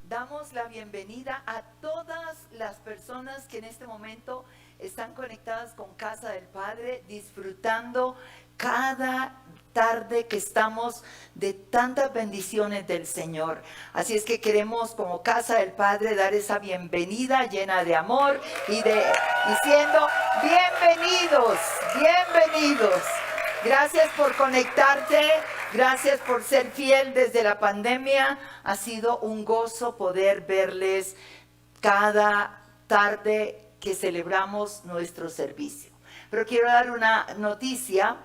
Damos la bienvenida a todas las personas que en este momento están conectadas con Casa del Padre, disfrutando cada tarde que estamos de tantas bendiciones del Señor. Así es que queremos, como Casa del Padre, dar esa bienvenida llena de amor y diciendo bienvenidos, bienvenidos. Gracias por conectarte, gracias por ser fiel desde la pandemia. Ha sido un gozo poder verles cada tarde que celebramos nuestro servicio. Pero quiero dar una noticia.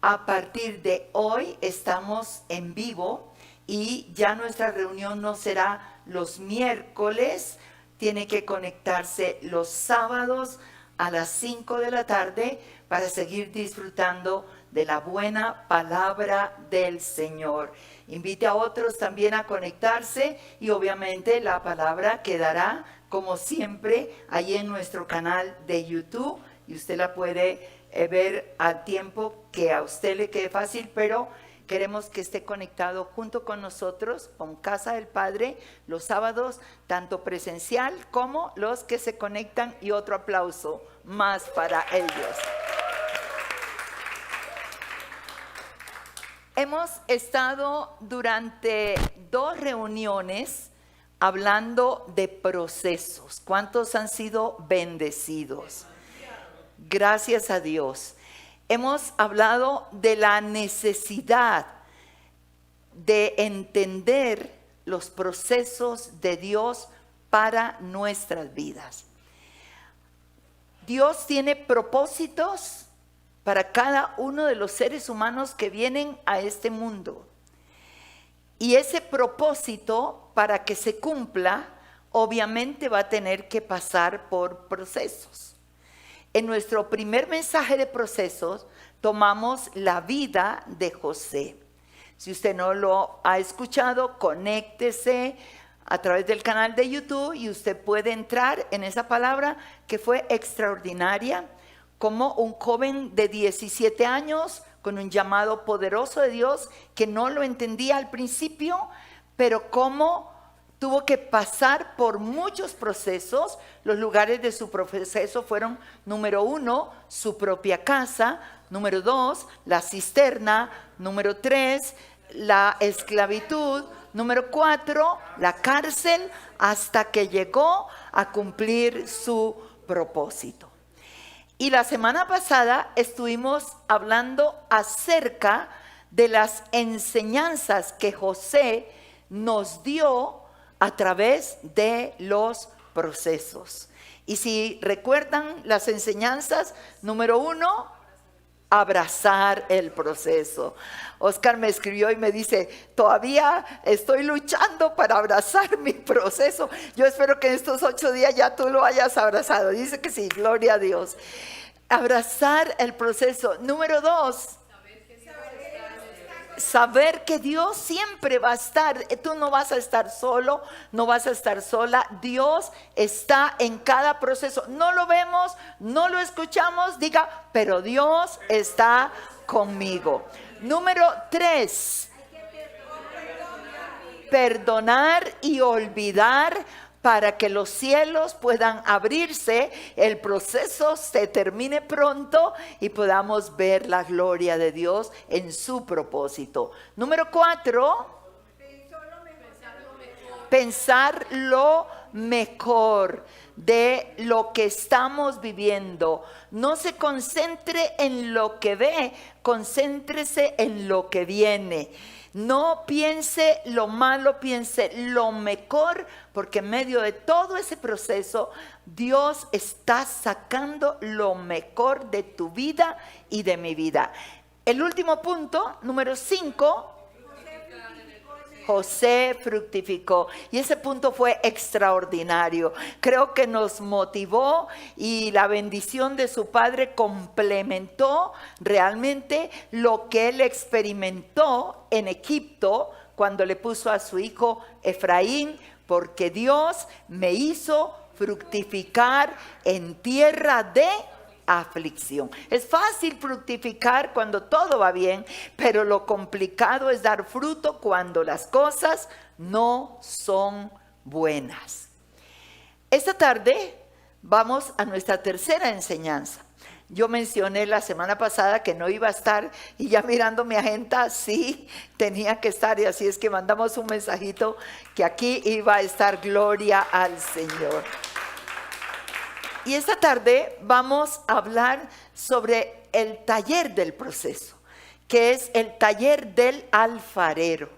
A partir de hoy estamos en vivo y ya nuestra reunión no será los miércoles. Tiene que conectarse los sábados a las 5 de la tarde para seguir disfrutando de la buena palabra del Señor. Invite a otros también a conectarse y obviamente la palabra quedará como siempre ahí en nuestro canal de YouTube y usted la puede ver al tiempo que a usted le quede fácil, pero queremos que esté conectado junto con nosotros, con Casa del Padre, los sábados, tanto presencial como los que se conectan, y otro aplauso más para ellos. Hemos estado durante 2 reuniones hablando de procesos. ¿Cuántos han sido bendecidos? Gracias a Dios. Hemos hablado de la necesidad de entender los procesos de Dios para nuestras vidas. Dios tiene propósitos para cada uno de los seres humanos que vienen a este mundo. Y ese propósito, para que se cumpla, obviamente va a tener que pasar por procesos. En nuestro primer mensaje de procesos, tomamos la vida de José. Si usted no lo ha escuchado, conéctese a través del canal de YouTube y usted puede entrar en esa palabra que fue extraordinaria, como un joven de 17 años con un llamado poderoso de Dios que no lo entendía al principio, pero cómo tuvo que pasar por muchos procesos. Los lugares de su proceso fueron: número 1, su propia casa; número 2, la cisterna; número 3, la esclavitud; número 4, la cárcel, hasta que llegó a cumplir su propósito. Y la semana pasada estuvimos hablando acerca de las enseñanzas que José nos dio a través de los procesos. Y si recuerdan las enseñanzas, número 1, abrazar el proceso. Oscar me escribió y me dice: todavía estoy luchando para abrazar mi proceso. Yo espero que en estos 8 días ya tú lo hayas abrazado. Dice que sí, gloria a Dios. Abrazar el proceso. Número 2, saber que Dios siempre va a estar. Tú no vas a estar solo, no vas a estar sola. Dios está en cada proceso. No lo vemos, no lo escuchamos, diga, pero Dios está conmigo. Número 3, perdonar y olvidar para que los cielos puedan abrirse, el proceso se termine pronto y podamos ver la gloria de Dios en su propósito. Número 4, pensar lo mejor de lo que estamos viviendo. No se concentre en lo que ve, concéntrese en lo que viene. No piense lo malo, piense lo mejor, porque en medio de todo ese proceso Dios está sacando lo mejor de tu vida y de mi vida. El último punto, número 5, José fructificó, y ese punto fue extraordinario. Creo que nos motivó y la bendición de su padre complementó realmente lo que él experimentó en Egipto cuando le puso a su hijo Efraín, porque Dios me hizo fructificar en tierra de aflicción. Es fácil fructificar cuando todo va bien, pero lo complicado es dar fruto cuando las cosas no son buenas. Esta tarde vamos a nuestra tercera enseñanza. Yo mencioné la semana pasada que no iba a estar y ya mirando mi agenda, sí, tenía que estar, y así es que mandamos un mensajito que aquí iba a estar. Gloria al Señor. Y esta tarde vamos a hablar sobre el taller del proceso, que es el taller del alfarero.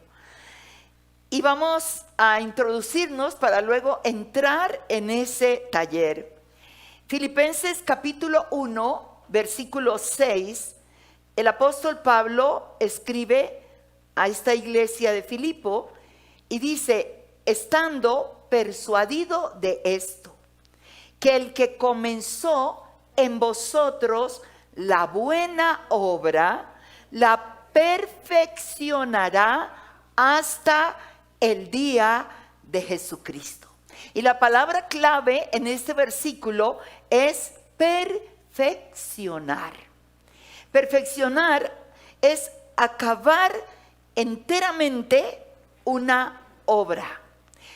Y vamos a introducirnos para luego entrar en ese taller. Filipenses capítulo 1, versículo 6, el apóstol Pablo escribe a esta iglesia de Filipo y dice: estando persuadido de esto, que el que comenzó en vosotros la buena obra, la perfeccionará hasta el día de Jesucristo. Y la palabra clave en este versículo es perfeccionar. Perfeccionar es acabar enteramente una obra,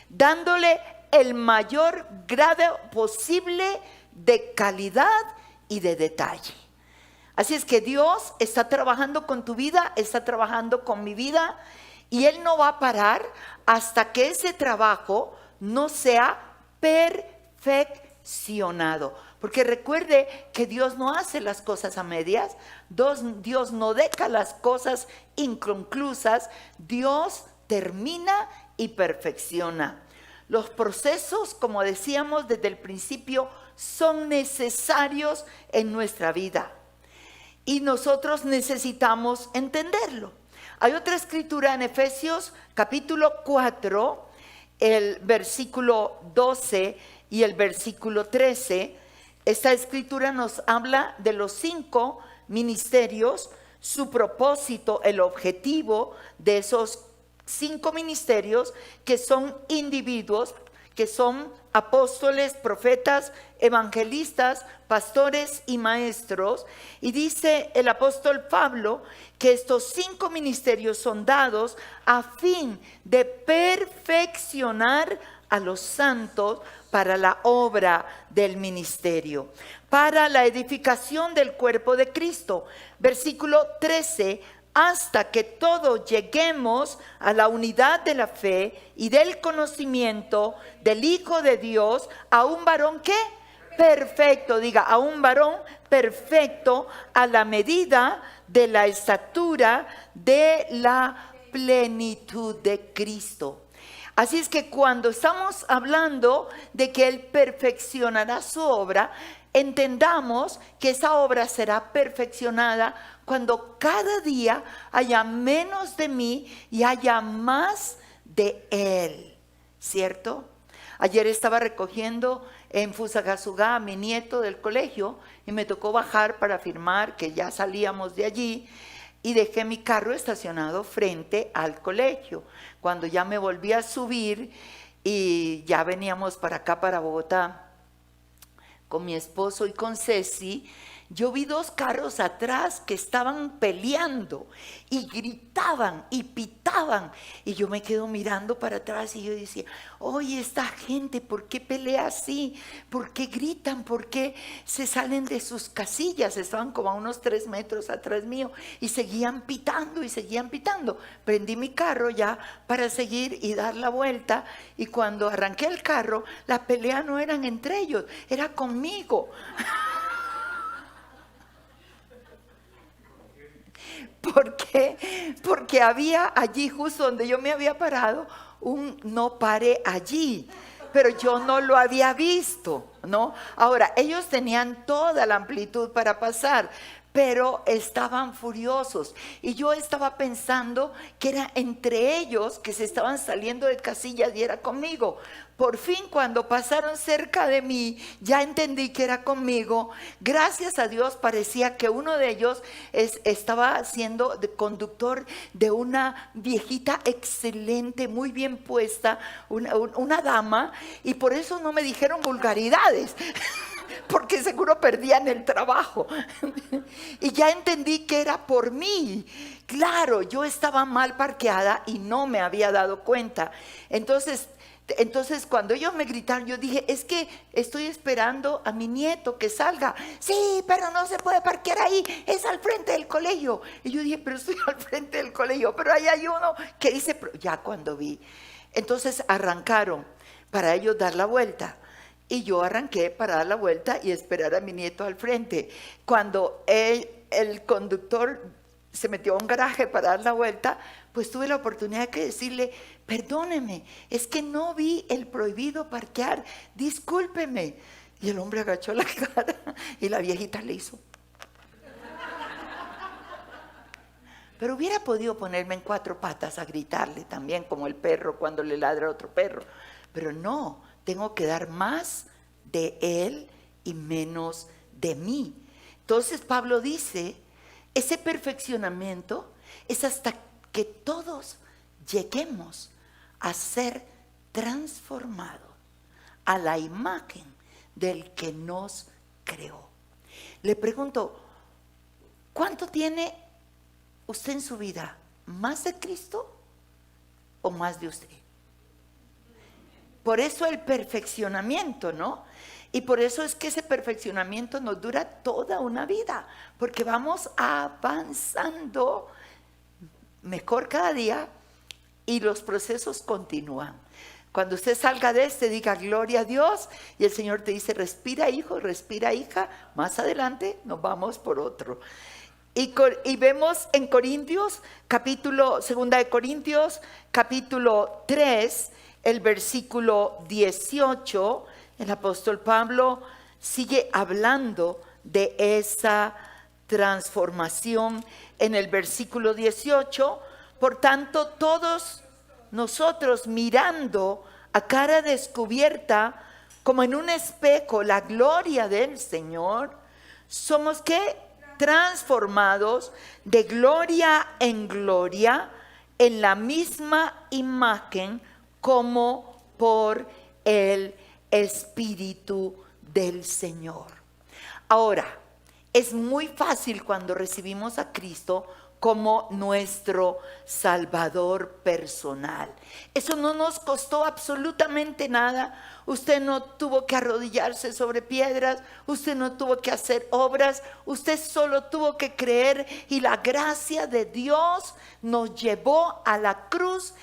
dándole el mayor grado posible de calidad y de detalle. Así es que Dios está trabajando con tu vida, está trabajando con mi vida, y Él no va a parar hasta que ese trabajo no sea perfeccionado. Porque recuerde que Dios no hace las cosas a medias, Dios no deja las cosas inconclusas, Dios termina y perfecciona. Los procesos, como decíamos desde el principio, son necesarios en nuestra vida y nosotros necesitamos entenderlo. Hay otra escritura en Efesios capítulo 4, el versículo 12 y el versículo 13. Esta escritura nos habla de los 5 ministerios, su propósito, el objetivo de esos 5 ministerios, que son individuos, que son apóstoles, profetas, evangelistas, pastores y maestros. Y dice el apóstol Pablo que estos 5 ministerios son dados a fin de perfeccionar a los santos para la obra del ministerio, para la edificación del cuerpo de Cristo. Versículo 13: hasta que todos lleguemos a la unidad de la fe y del conocimiento del Hijo de Dios, a un varón ¿qué? Perfecto. Diga, a un varón perfecto, a la medida de la estatura de la plenitud de Cristo. Así es que cuando estamos hablando de que Él perfeccionará su obra, entendamos que esa obra será perfeccionada cuando cada día haya menos de mí y haya más de Él, ¿cierto? Ayer estaba recogiendo en Fusagasugá a mi nieto del colegio y me tocó bajar para firmar que ya salíamos de allí, y dejé mi carro estacionado frente al colegio. Cuando ya me volví a subir y ya veníamos para acá, para Bogotá, con mi esposo y con Ceci, yo vi 2 carros atrás que estaban peleando y gritaban y pitaban, y yo me quedo mirando para atrás y yo decía: oye, esta gente, ¿por qué pelea así? ¿Por qué gritan? ¿Por qué se salen de sus casillas? Estaban como a unos 3 metros atrás mío y seguían pitando y seguían pitando. Prendí mi carro ya para seguir y dar la vuelta, y cuando arranqué el carro, la pelea no eran entre ellos, era conmigo. ¿Por qué? Porque había allí, justo donde yo me había parado, un no pare allí, pero yo no lo había visto, ¿no? Ahora, ellos tenían toda la amplitud para pasar, pero estaban furiosos, y yo estaba pensando que era entre ellos que se estaban saliendo de casillas y era conmigo. Por fin, cuando pasaron cerca de mí, ya entendí que era conmigo. Gracias a Dios, parecía que uno de ellos estaba siendo de conductor de una viejita excelente, muy bien puesta, una dama, y por eso no me dijeron vulgaridades. Porque seguro perdían el trabajo. Y ya entendí que era por mí. Claro, yo estaba mal parqueada y no me había dado cuenta. Entonces Entonces cuando ellos me gritaron, yo dije, es que estoy esperando a mi nieto que salga. Sí, pero no se puede parquear ahí, es al frente del colegio. Y yo dije, pero estoy al frente del colegio, pero ahí hay uno que dice, ya cuando vi. Entonces arrancaron para ellos dar la vuelta. Y yo arranqué para dar la vuelta y esperar a mi nieto al frente. Cuando el conductor se metió a un garaje para dar la vuelta, pues tuve la oportunidad de decirle, perdóneme, es que no vi el prohibido parquear, discúlpeme. Y el hombre agachó la cara y la viejita le hizo. Pero hubiera podido ponerme en 4 patas a gritarle también, como el perro cuando le ladra a otro perro. Pero no, tengo que dar más de él y menos de mí. Entonces Pablo dice, ese perfeccionamiento es hasta que todos lleguemos a ser transformados a la imagen del que nos creó. Le pregunto, ¿cuánto tiene usted en su vida? ¿Más de Cristo o más de usted? Por eso el perfeccionamiento, ¿no? Y por eso es que ese perfeccionamiento nos dura toda una vida, porque vamos avanzando mejor cada día y los procesos continúan. Cuando usted salga de diga gloria a Dios, y el Señor te dice respira hijo, respira hija, más adelante nos vamos por otro. Y vemos en Corintios, segunda de Corintios, capítulo 3, el versículo 18, el apóstol Pablo sigue hablando de esa transformación en el versículo 18. Por tanto, todos nosotros mirando a cara descubierta, como en un espejo, la gloria del Señor, somos ¿qué? Transformados de gloria en gloria en la misma imagen como por el Espíritu del Señor. Ahora, es muy fácil cuando recibimos a Cristo como nuestro Salvador personal. Eso no nos costó absolutamente nada. Usted no tuvo que arrodillarse sobre piedras, usted no tuvo que hacer obras, usted solo tuvo que creer y la gracia de Dios nos llevó a la cruz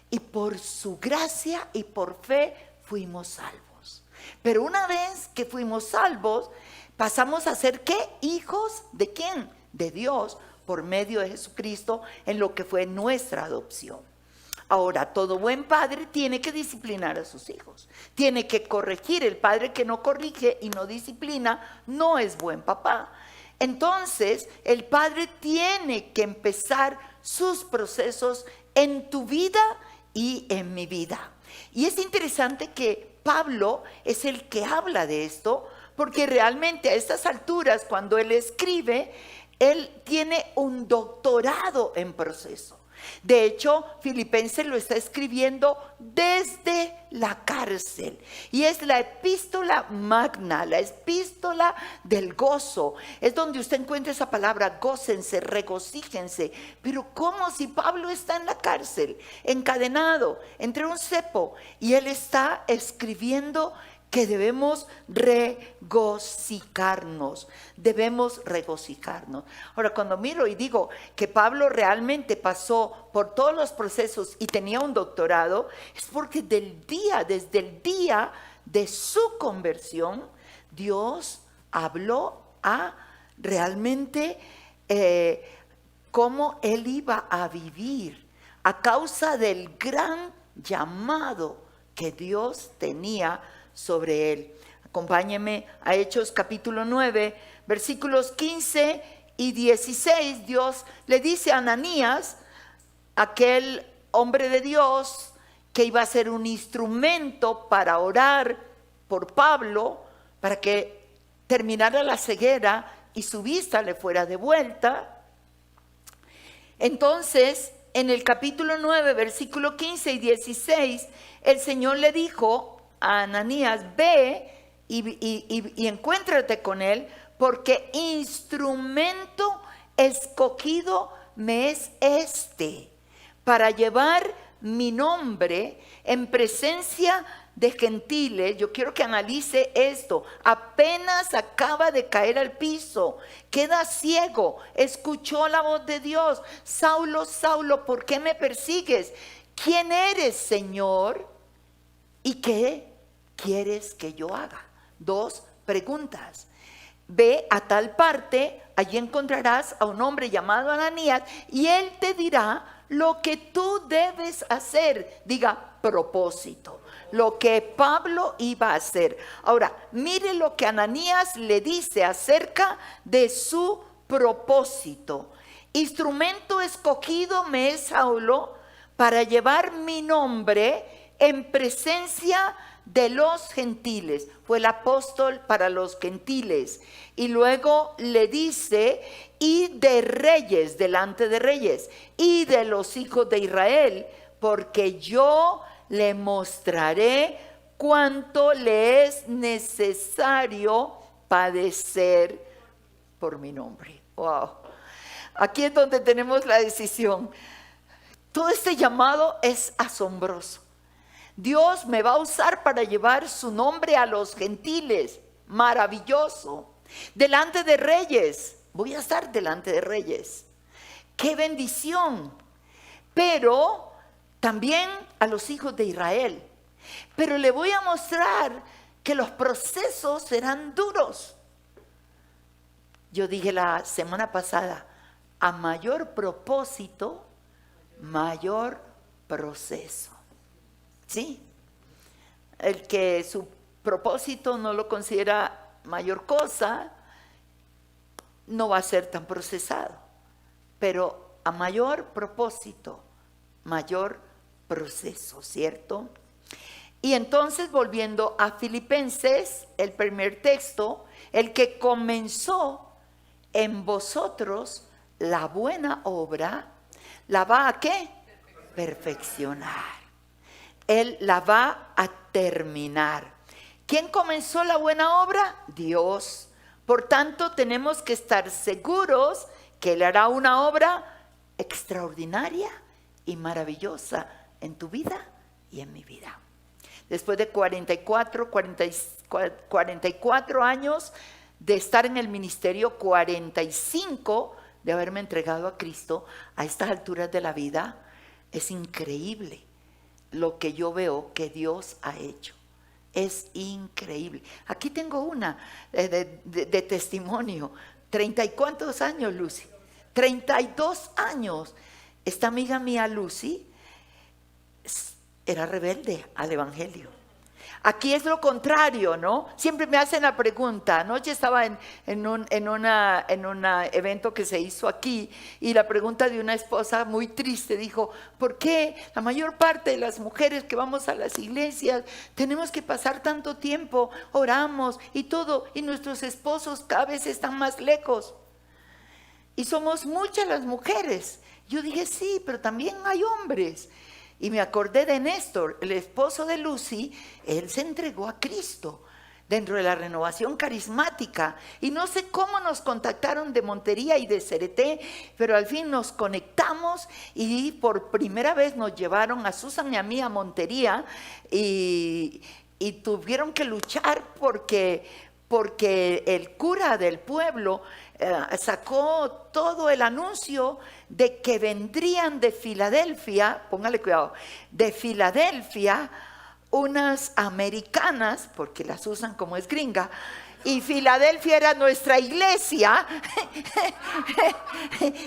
y por su gracia y por fe fuimos salvos. Pero una vez que fuimos salvos, pasamos a ser ¿qué? Hijos de ¿quién? De Dios, por medio de Jesucristo, en lo que fue nuestra adopción. Ahora, todo buen padre tiene que disciplinar a sus hijos, tiene que corregir. El padre que no corrige y no disciplina no es buen papá. Entonces, el padre tiene que empezar sus procesos en tu vida y en mi vida. Y es interesante que Pablo es el que habla de esto, porque realmente a estas alturas, cuando él escribe, él tiene un doctorado en proceso. De hecho, Filipenses lo está escribiendo desde la cárcel. Y es la epístola magna, la epístola del gozo. Es donde usted encuentra esa palabra, gócense, regocíjense. Pero ¿cómo si Pablo está en la cárcel, encadenado entre un cepo? Y él está escribiendo que debemos regocijarnos, Ahora, cuando miro y digo que Pablo realmente pasó por todos los procesos y tenía un doctorado, es porque desde el día de su conversión, Dios habló a realmente cómo él iba a vivir a causa del gran llamado que Dios tenía sobre él. Acompáñenme a Hechos capítulo 9, versículos 15 y 16. Dios le dice a Ananías, aquel hombre de Dios que iba a ser un instrumento para orar por Pablo, para que terminara la ceguera y su vista le fuera de vuelta. Entonces, en el capítulo 9, versículo 15 y 16, el Señor le dijo a Ananías, ve y encuéntrate con él, porque instrumento escogido me es para llevar mi nombre en presencia de gentiles. Yo quiero que analice esto. Apenas acaba de caer al piso, queda ciego, escuchó la voz de Dios. Saulo, Saulo, ¿por qué me persigues? ¿Quién eres, Señor? ¿Y qué quieres que yo haga? 2 preguntas. Ve a tal parte, allí encontrarás a un hombre llamado Ananías y él te dirá lo que tú debes hacer. Diga, propósito. Lo que Pablo iba a hacer. Ahora, mire lo que Ananías le dice acerca de su propósito. Instrumento escogido me es Saulo para llevar mi nombre en presencia de los gentiles. Fue el apóstol para los gentiles. Y luego le dice, y de reyes, delante de reyes, y de los hijos de Israel, porque yo le mostraré cuánto le es necesario padecer por mi nombre. Wow. Aquí es donde tenemos la decisión. Todo este llamado es asombroso. Dios me va a usar para llevar su nombre a los gentiles. Maravilloso. Delante de reyes. Voy a estar delante de reyes. ¡Qué bendición! Pero también a los hijos de Israel. Pero le voy a mostrar que los procesos serán duros. Yo dije la semana pasada, a mayor propósito, mayor proceso. ¿Sí? El que su propósito no lo considera mayor cosa, no va a ser tan procesado. Pero a mayor propósito, mayor proceso, ¿cierto? Y entonces, volviendo a Filipenses, el primer texto, el que comenzó en vosotros la buena obra, ¿la va a qué? Perfeccionar. Él la va a terminar. ¿Quién comenzó la buena obra? Dios. Por tanto, tenemos que estar seguros que Él hará una obra extraordinaria y maravillosa en tu vida y en mi vida. Después de 44 años de estar en el ministerio, 45 de haberme entregado a Cristo, a estas alturas de la vida, es increíble lo que yo veo que Dios ha hecho. Es increíble. Aquí tengo una de testimonio. 30 y cuántos años, Lucy. 32 años. Esta amiga mía, Lucy, era rebelde al evangelio. Aquí es lo contrario, ¿no? Siempre me hacen la pregunta. Anoche estaba en un evento que se hizo aquí y la pregunta de una esposa muy triste dijo, ¿por qué la mayor parte de las mujeres que vamos a las iglesias tenemos que pasar tanto tiempo, oramos y todo, y nuestros esposos cada vez están más lejos? Y somos muchas las mujeres. Yo dije, sí, pero también hay hombres. Y me acordé de Néstor, el esposo de Lucy. Él se entregó a Cristo dentro de la renovación carismática. Y no sé cómo nos contactaron de Montería y de Cereté, pero al fin nos conectamos y por primera vez nos llevaron a Susan y a mí a Montería y tuvieron que luchar porque el cura del pueblo sacó todo el anuncio de que vendrían de Filadelfia, póngale cuidado, de Filadelfia unas americanas, porque las usan como es gringa, y Filadelfia era nuestra iglesia,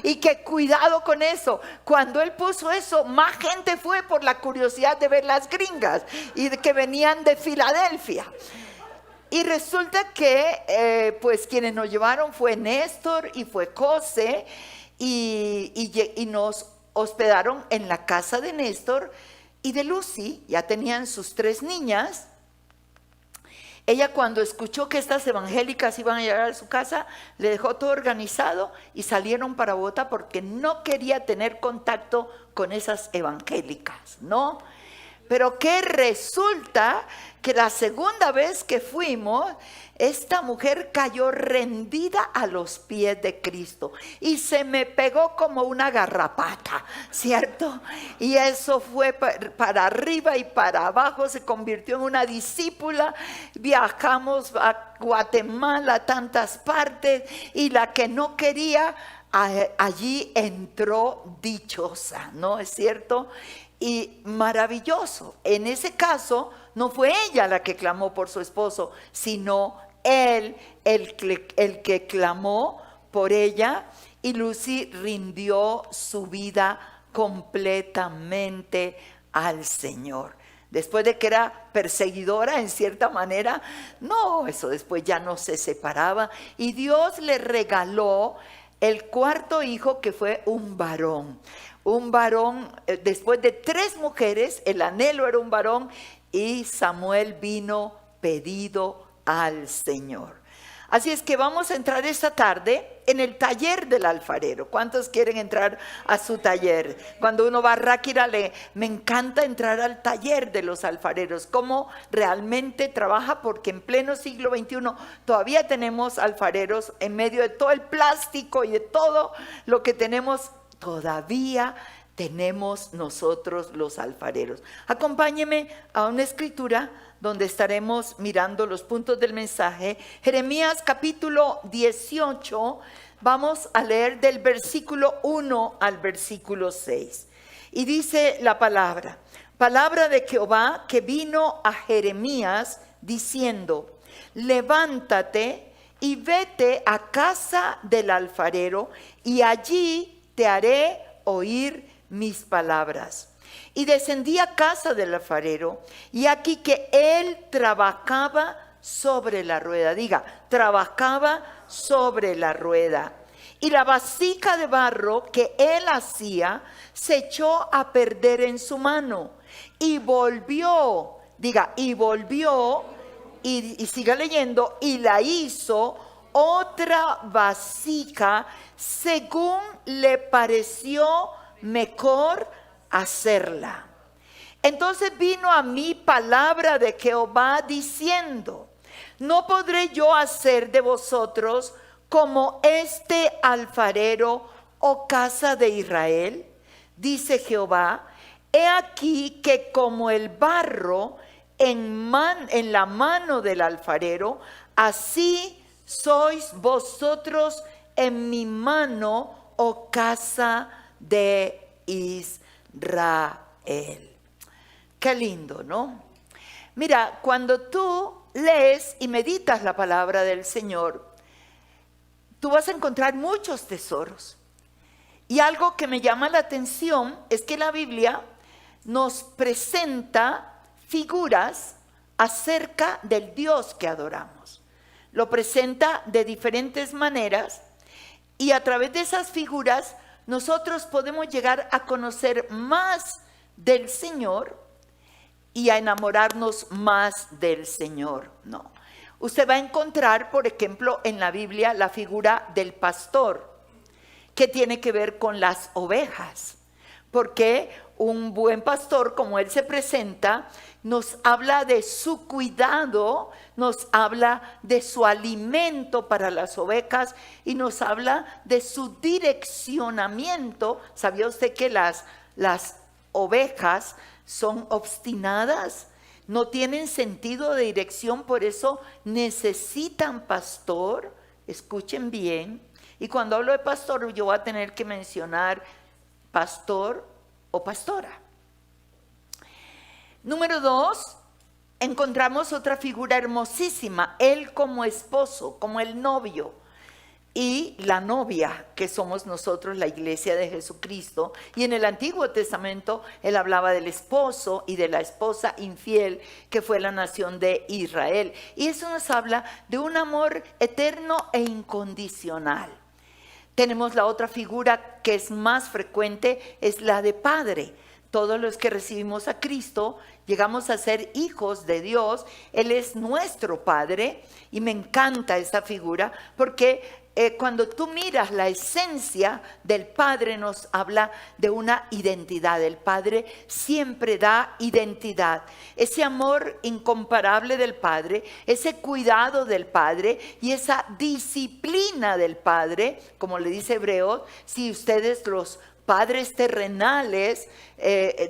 y que cuidado con eso. Cuando él puso eso, más gente fue por la curiosidad de ver las gringas y de que venían de Filadelfia. Y resulta que pues quienes nos llevaron fue Néstor y fue José y nos hospedaron en la casa de Néstor y de Lucy. Ya tenían sus 3 niñas. Ella, cuando escuchó que estas evangélicas iban a llegar a su casa, le dejó todo organizado y salieron para Bogotá porque no quería tener contacto con esas evangélicas, ¿no? Pero que resulta que la segunda vez que fuimos, esta mujer cayó rendida a los pies de Cristo y se me pegó como una garrapata, ¿cierto? Y eso fue para arriba y para abajo, se convirtió en una discípula. Viajamos a Guatemala, a tantas partes, y la que no quería, allí entró dichosa, ¿no es cierto? Y maravilloso. En ese caso, no fue ella la que clamó por su esposo, sino él el que clamó por ella, y Lucy rindió su vida completamente al Señor. Después de que era perseguidora en cierta manera, no, eso después ya no se separaba, y Dios le regaló el cuarto hijo, que fue un varón. Un varón, después de 3 mujeres, el anhelo era un varón, y Samuel vino pedido al Señor. Así es que vamos a entrar esta tarde en el taller del alfarero. ¿Cuántos quieren entrar a su taller? Cuando uno va a Ráquira, me encanta entrar al taller de los alfareros, cómo realmente trabaja, porque en pleno siglo XXI todavía tenemos alfareros en medio de todo el plástico y de todo lo que tenemos. Todavía tenemos nosotros los alfareros. Acompáñeme a una escritura donde estaremos mirando los puntos del mensaje. Jeremías capítulo 18, vamos a leer del versículo 1 al versículo 6. Y dice la palabra de Jehová que vino a Jeremías diciendo: levántate y vete a casa del alfarero, y allí te haré oír mis palabras. Y descendí a casa del alfarero, y aquí que él trabajaba sobre la rueda. Diga, trabajaba sobre la rueda. Y la vasija de barro que él hacía se echó a perder en su mano. Y volvió, diga, y volvió, y siga leyendo, y la hizo otra vasija según le pareció mejor hacerla. Entonces vino a mí palabra de Jehová diciendo: ¿no podré yo hacer de vosotros como este alfarero, oh casa de Israel? Dice Jehová: he aquí que como el barro en la mano del alfarero, así sois vosotros en mi mano, oh casa de Israel. Qué lindo, ¿no? Mira, cuando tú lees y meditas la palabra del Señor, tú vas a encontrar muchos tesoros. Y algo que me llama la atención es que la Biblia nos presenta figuras acerca del Dios que adoramos. Lo presenta de diferentes maneras, y a través de esas figuras nosotros podemos llegar a conocer más del Señor y a enamorarnos más del Señor. No. Usted va a encontrar, por ejemplo, en la Biblia la figura del pastor, que tiene que ver con las ovejas, porque un buen pastor, como él se presenta, nos habla de su cuidado, nos habla de su alimento para las ovejas y nos habla de su direccionamiento. ¿Sabía usted que las ovejas son obstinadas? No tienen sentido de dirección, por eso necesitan pastor. Escuchen bien. Y cuando hablo de pastor, yo voy a tener que mencionar pastor o pastora. Número 2, encontramos otra figura hermosísima, él como esposo, como el novio, y la novia, que somos nosotros, la iglesia de Jesucristo. Y en el Antiguo Testamento él hablaba del esposo y de la esposa infiel, que fue la nación de Israel. Y eso nos habla de un amor eterno e incondicional. Tenemos la otra figura que es más frecuente, es la de padre. Todos los que recibimos a Cristo llegamos a ser hijos de Dios. Él es nuestro Padre, y me encanta esta figura porque cuando tú miras la esencia del Padre, nos habla de una identidad. El Padre siempre da identidad. Ese amor incomparable del Padre, ese cuidado del Padre y esa disciplina del Padre, como le dice Hebreos, si ustedes los padres terrenales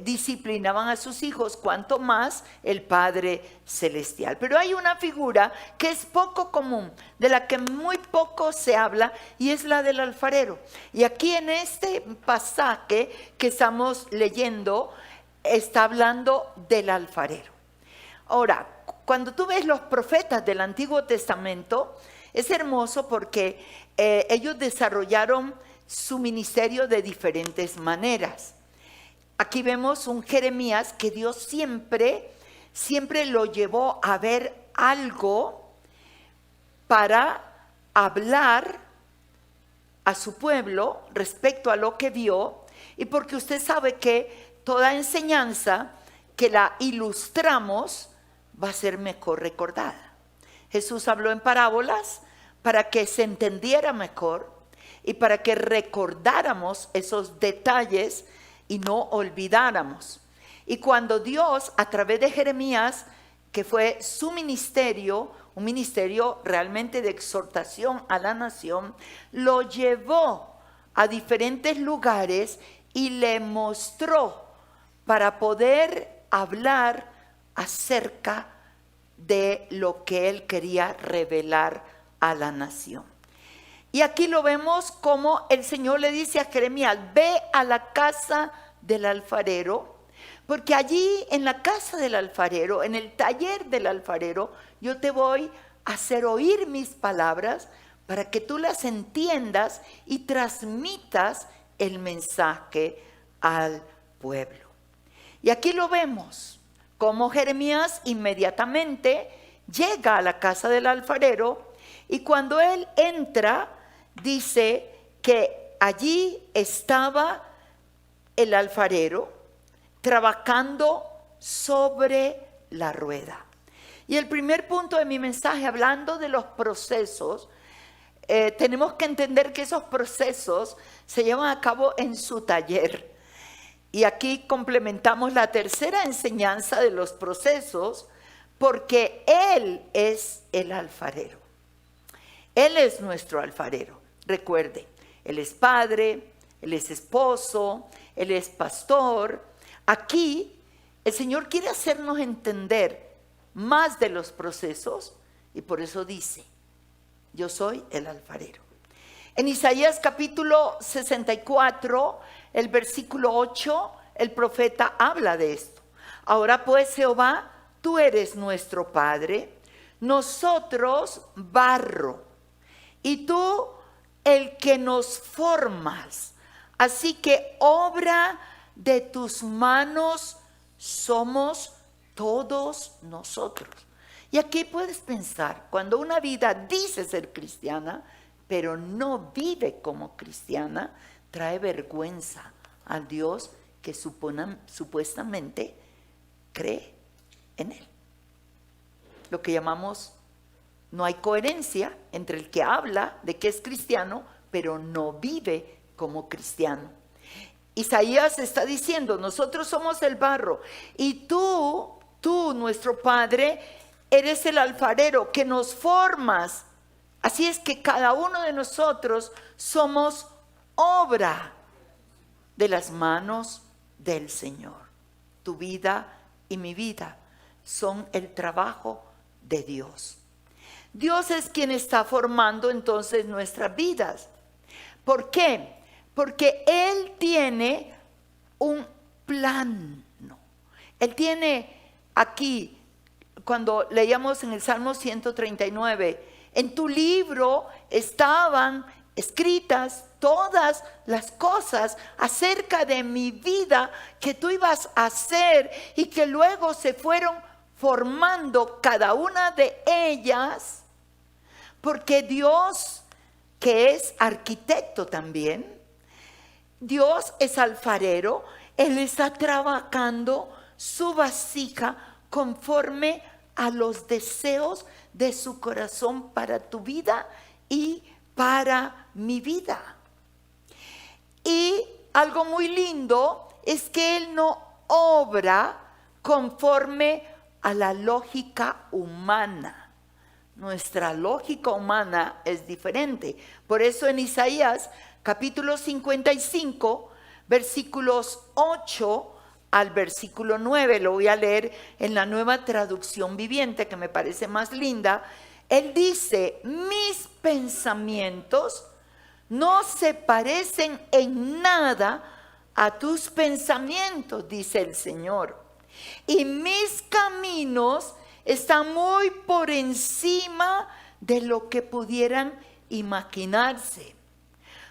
disciplinaban a sus hijos, cuanto más el Padre celestial. Pero hay una figura que es poco común, de la que muy poco se habla, y es la del alfarero. Y aquí en este pasaje que estamos leyendo, está hablando del alfarero. Ahora, cuando tú ves los profetas del Antiguo Testamento, es hermoso porque ellos desarrollaron su ministerio de diferentes maneras. Aquí vemos un Jeremías que Dios siempre lo llevó a ver algo para hablar a su pueblo respecto a lo que vio, y porque usted sabe que toda enseñanza que la ilustramos va a ser mejor recordada. Jesús habló en parábolas para que se entendiera mejor y para que recordáramos esos detalles y no olvidáramos. Y cuando Dios, a través de Jeremías, que fue su ministerio, un ministerio realmente de exhortación a la nación, lo llevó a diferentes lugares y le mostró para poder hablar acerca de lo que él quería revelar a la nación. Y aquí lo vemos como el Señor le dice a Jeremías: ve a la casa del alfarero, porque allí en la casa del alfarero, en el taller del alfarero, yo te voy a hacer oír mis palabras para que tú las entiendas y transmitas el mensaje al pueblo. Y aquí lo vemos, como Jeremías inmediatamente llega a la casa del alfarero, y cuando él entra, dice que allí estaba el alfarero trabajando sobre la rueda. Y el primer punto de mi mensaje, hablando de los procesos, tenemos que entender que esos procesos se llevan a cabo en su taller. Y aquí complementamos la tercera enseñanza de los procesos, porque Él es el alfarero. Él es nuestro alfarero. Recuerde, Él es padre, Él es esposo, Él es pastor. Aquí el Señor quiere hacernos entender más de los procesos, y por eso dice: yo soy el alfarero. En Isaías capítulo 64, el versículo 8, el profeta habla de esto. Ahora pues, Jehová, tú eres nuestro Padre, nosotros barro, y tú el que nos formas. Así que obra de tus manos somos todos nosotros. Y aquí puedes pensar, cuando una vida dice ser cristiana, pero no vive como cristiana, trae vergüenza al Dios que supuestamente cree en Él. Lo que llamamos: no hay coherencia entre el que habla de que es cristiano, pero no vive como cristiano. Isaías está diciendo: nosotros somos el barro, y tú, nuestro Padre, eres el alfarero que nos formas. Así es que cada uno de nosotros somos obra de las manos del Señor. Tu vida y mi vida son el trabajo de Dios. Dios es quien está formando entonces nuestras vidas. ¿Por qué? Porque Él tiene un plan. Él tiene aquí, cuando leíamos en el Salmo 139, en tu libro estaban escritas todas las cosas acerca de mi vida que tú ibas a hacer, y que luego se fueron formando cada una de ellas. Porque Dios, que es arquitecto también, Dios es alfarero, Él está trabajando su vasija conforme a los deseos de su corazón para tu vida y para mi vida. Y algo muy lindo es que Él no obra conforme a la lógica humana. Nuestra lógica humana es diferente. Por eso en Isaías capítulo 55, versículos 8 al versículo 9, lo voy a leer en la Nueva Traducción Viviente, que me parece más linda. Él dice: mis pensamientos no se parecen en nada a tus pensamientos, dice el Señor, y mis caminos están muy por encima de lo que pudieran imaginarse.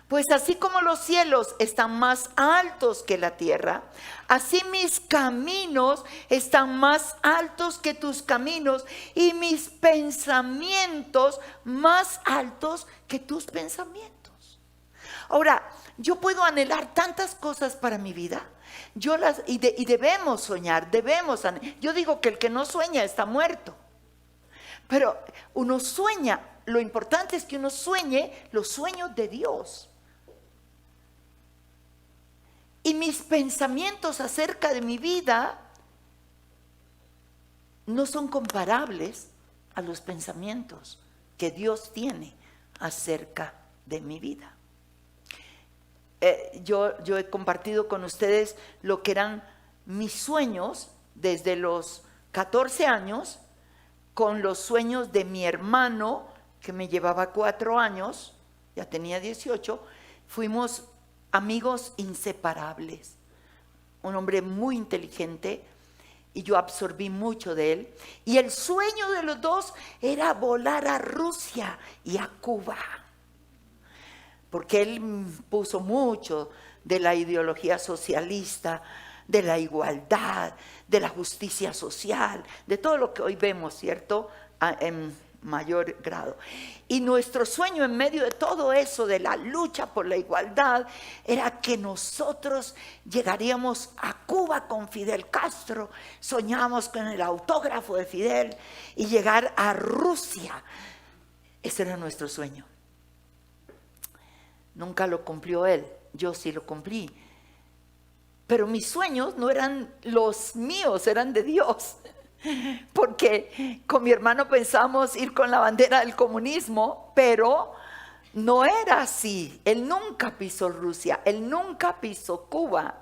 Pues así como los cielos están más altos que la tierra, así mis caminos están más altos que tus caminos, y mis pensamientos más altos que tus pensamientos. Ahora, yo puedo anhelar tantas cosas para mi vida. Y debemos soñar, yo digo que el que no sueña está muerto. Pero uno sueña, lo importante es que uno sueñe los sueños de Dios. Y mis pensamientos acerca de mi vida no son comparables a los pensamientos que Dios tiene acerca de mi vida. Yo he compartido con ustedes lo que eran mis sueños desde los 14 años, con los sueños de mi hermano, que me llevaba 4 años, ya tenía 18, fuimos amigos inseparables. Un hombre muy inteligente, y yo absorbí mucho de él. Y el sueño de los dos era volar a Rusia y a Cuba, porque él puso mucho de la ideología socialista, de la igualdad, de la justicia social, de todo lo que hoy vemos, ¿cierto?, en mayor grado. Y nuestro sueño en medio de todo eso, de la lucha por la igualdad, era que nosotros llegaríamos a Cuba con Fidel Castro. Soñábamos con el autógrafo de Fidel y llegar a Rusia. Ese era nuestro sueño. Nunca lo cumplió él, yo sí lo cumplí. Pero mis sueños no eran los míos, eran de Dios. Porque con mi hermano pensamos ir con la bandera del comunismo, pero no era así. Él nunca pisó Rusia, él nunca pisó Cuba.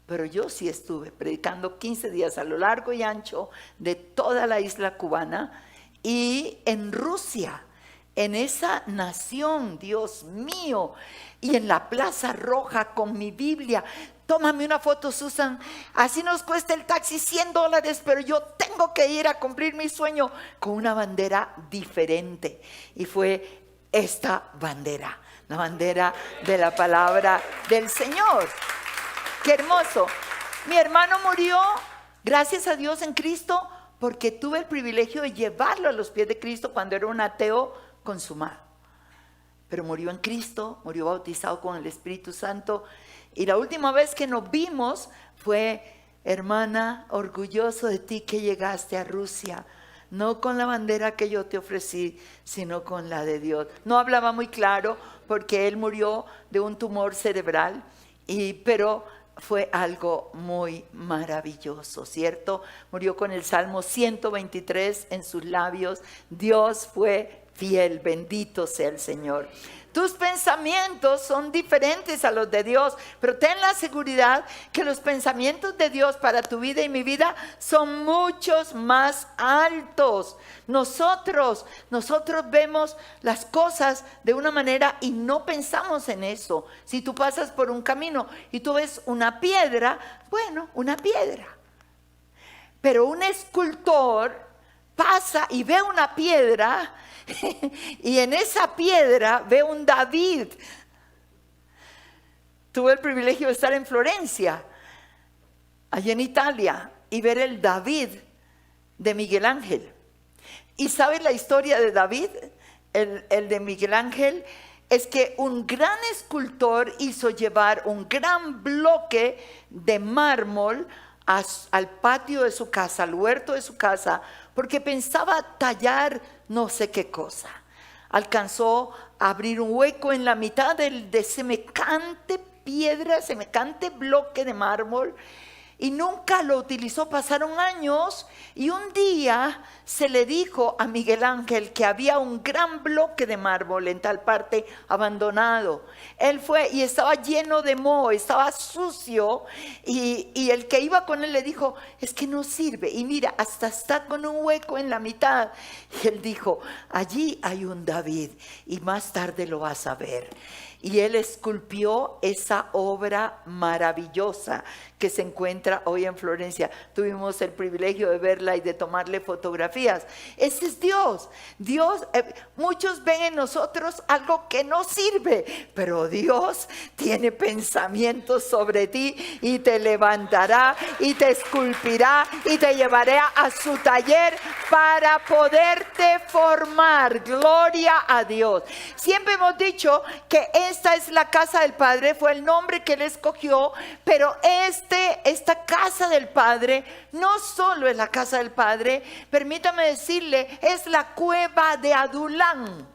Pero yo sí estuve predicando 15 días a lo largo y ancho de toda la isla cubana y en Rusia, en esa nación, Dios mío, y en la Plaza Roja con mi Biblia. Tómame una foto, Susan, así nos cuesta el taxi $100, pero yo tengo que ir a cumplir mi sueño con una bandera diferente. Y fue esta bandera, la bandera de la palabra del Señor. ¡Qué hermoso! Mi hermano murió, gracias a Dios, en Cristo, porque tuve el privilegio de llevarlo a los pies de Cristo cuando era un ateo consumado. Pero murió en Cristo, murió bautizado con el Espíritu Santo. Y la última vez que nos vimos fue: hermana, orgulloso de ti que llegaste a Rusia, no con la bandera que yo te ofrecí, sino con la de Dios. No hablaba muy claro porque él murió de un tumor cerebral, pero fue algo muy maravilloso, ¿cierto? Murió con el Salmo 123 en sus labios. Dios fue fiel, bendito sea el Señor. Tus pensamientos son diferentes a los de Dios, pero ten la seguridad que los pensamientos de Dios para tu vida y mi vida son muchos más altos. Nosotros vemos las cosas de una manera y no pensamos en eso. Si tú pasas por un camino y tú ves una piedra, bueno, una piedra. Pero un escultor pasa y ve una piedra y en esa piedra ve un David. Tuve el privilegio de estar en Florencia, allá en Italia, y ver el David de Miguel Ángel. ¿Y sabes la historia de David? El de Miguel Ángel es que un gran escultor hizo llevar un gran bloque de mármol al patio de su casa, al huerto de su casa, porque pensaba tallar no sé qué cosa. alcanzó a abrir un hueco en la mitad de semejante piedra, semejante bloque de mármol, y nunca lo utilizó. Pasaron años y un día se le dijo a Miguel Ángel que había un gran bloque de mármol en tal parte abandonado. Él fue y estaba lleno de moho, estaba sucio, y el que iba con él le dijo: es que no sirve, y mira, hasta está con un hueco en la mitad. Y él dijo: allí hay un David y más tarde lo vas a ver. Y él esculpió esa obra maravillosa que se encuentra hoy en Florencia. Tuvimos el privilegio de verla y de tomarle fotografías. Ese es Dios. Dios, muchos ven en nosotros algo que no sirve, pero Dios tiene pensamientos sobre ti y te levantará y te esculpirá y te llevará a su taller para poderte formar. Gloria a Dios. Siempre hemos dicho que esta es la casa del Padre, fue el nombre que él escogió, pero esta casa del Padre no solo es la casa del Padre, permítame decirle, es la cueva de Adulán.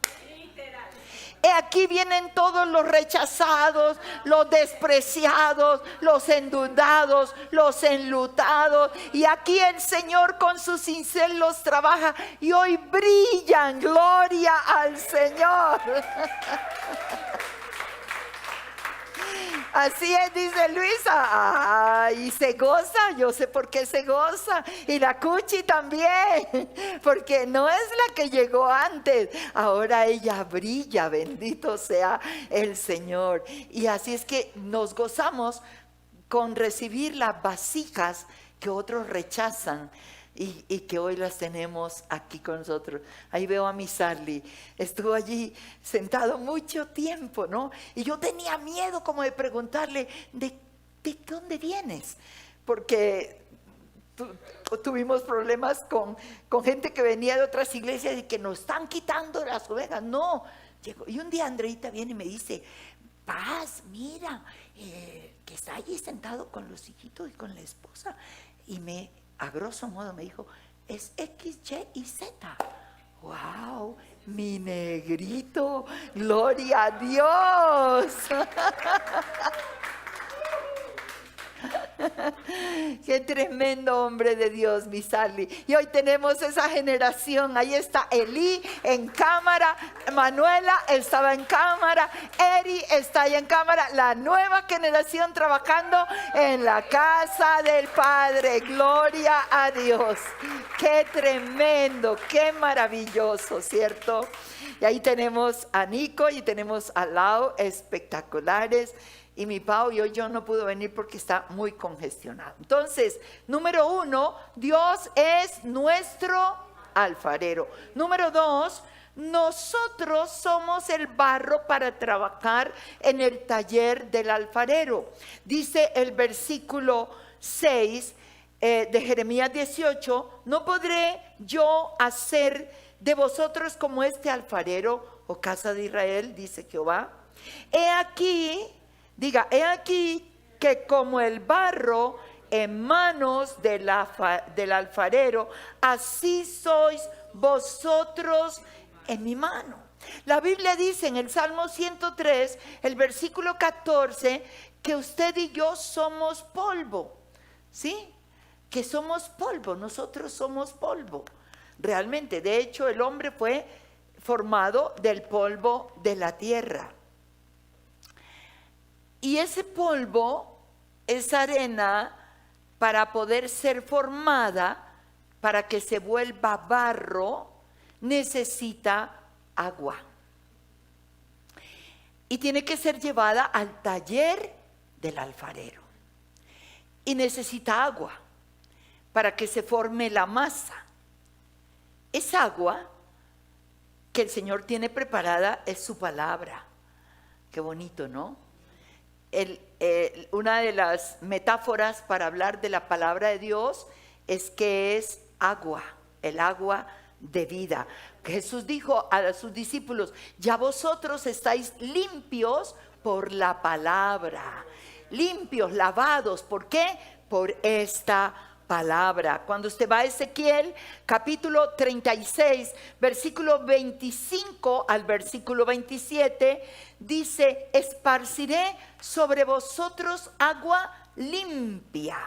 Aquí vienen todos los rechazados, los despreciados, los endeudados, los enlutados, y aquí el Señor con sus cinceles los trabaja y hoy brillan. Gloria al Señor. Así es, dice Luisa. Ay, se goza, yo sé por qué se goza. Y la Cuchi también, porque no es la que llegó antes. Ahora ella brilla, bendito sea el Señor. Y así es que nos gozamos con recibir las vasijas que otros rechazan. Y que hoy las tenemos aquí con nosotros. Ahí veo a mi Sarli, estuvo allí sentado mucho tiempo, ¿no? Y yo tenía miedo como de preguntarle, ¿de dónde vienes? Porque tuvimos problemas con gente que venía de otras iglesias y que nos están quitando las ovejas. No, llegó. Y un día Andreita viene y me dice: Paz, mira, que está allí sentado con los hijitos y con la esposa. Y a grosso modo me dijo: es X, Y y Z. ¡Wow! Mi negrito, gloria a Dios. Qué tremendo hombre de Dios, mi Sally. Y hoy tenemos esa generación. Ahí está Eli en cámara, Manuela estaba en cámara, Eri está ahí en cámara. La nueva generación trabajando en la casa del Padre. Gloria a Dios. Qué tremendo, qué maravilloso, ¿cierto? Y ahí tenemos a Nico y tenemos a Lau, espectaculares. Y mi Pau, y hoy yo no pudo venir porque está muy congestionado. Entonces, número 1, Dios es nuestro alfarero. Número 2, nosotros somos el barro para trabajar en el taller del alfarero. Dice el versículo 6 de Jeremías 18, ¿no podré yo hacer de vosotros como este alfarero, oh casa de Israel? Dice Jehová. He aquí que como el barro en manos del alfarero, así sois vosotros en mi mano. La Biblia dice en el Salmo 103, el versículo 14, que usted y yo somos polvo, ¿sí? Que somos polvo, nosotros somos polvo. Realmente, de hecho, el hombre fue formado del polvo de la tierra. Y ese polvo, esa arena, para poder ser formada, para que se vuelva barro, necesita agua. Y tiene que ser llevada al taller del alfarero. Y necesita agua para que se forme la masa. Esa agua que el Señor tiene preparada es su palabra. Qué bonito, ¿no? Una de las metáforas para hablar de la palabra de Dios es que es agua, el agua de vida. Jesús dijo a sus discípulos: ya vosotros estáis limpios por la palabra, limpios, lavados. ¿Por qué? Por esta palabra. Cuando usted va a Ezequiel, capítulo 36, versículo 25 al versículo 27, dice: esparciré sobre vosotros agua limpia,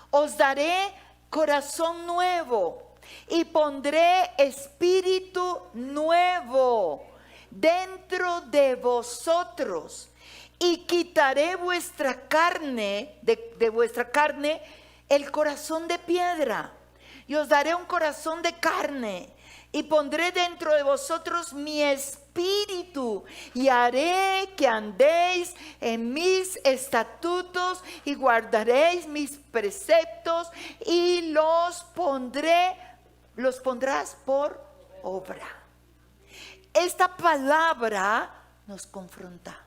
os daré corazón nuevo y pondré espíritu nuevo dentro de vosotros, y quitaré vuestra carne, de vuestra carne, el corazón de piedra, y os daré un corazón de carne, y pondré dentro de vosotros mi espíritu, y haré que andéis en mis estatutos, y guardaréis mis preceptos, y los pondrás por obra. Esta palabra nos confronta.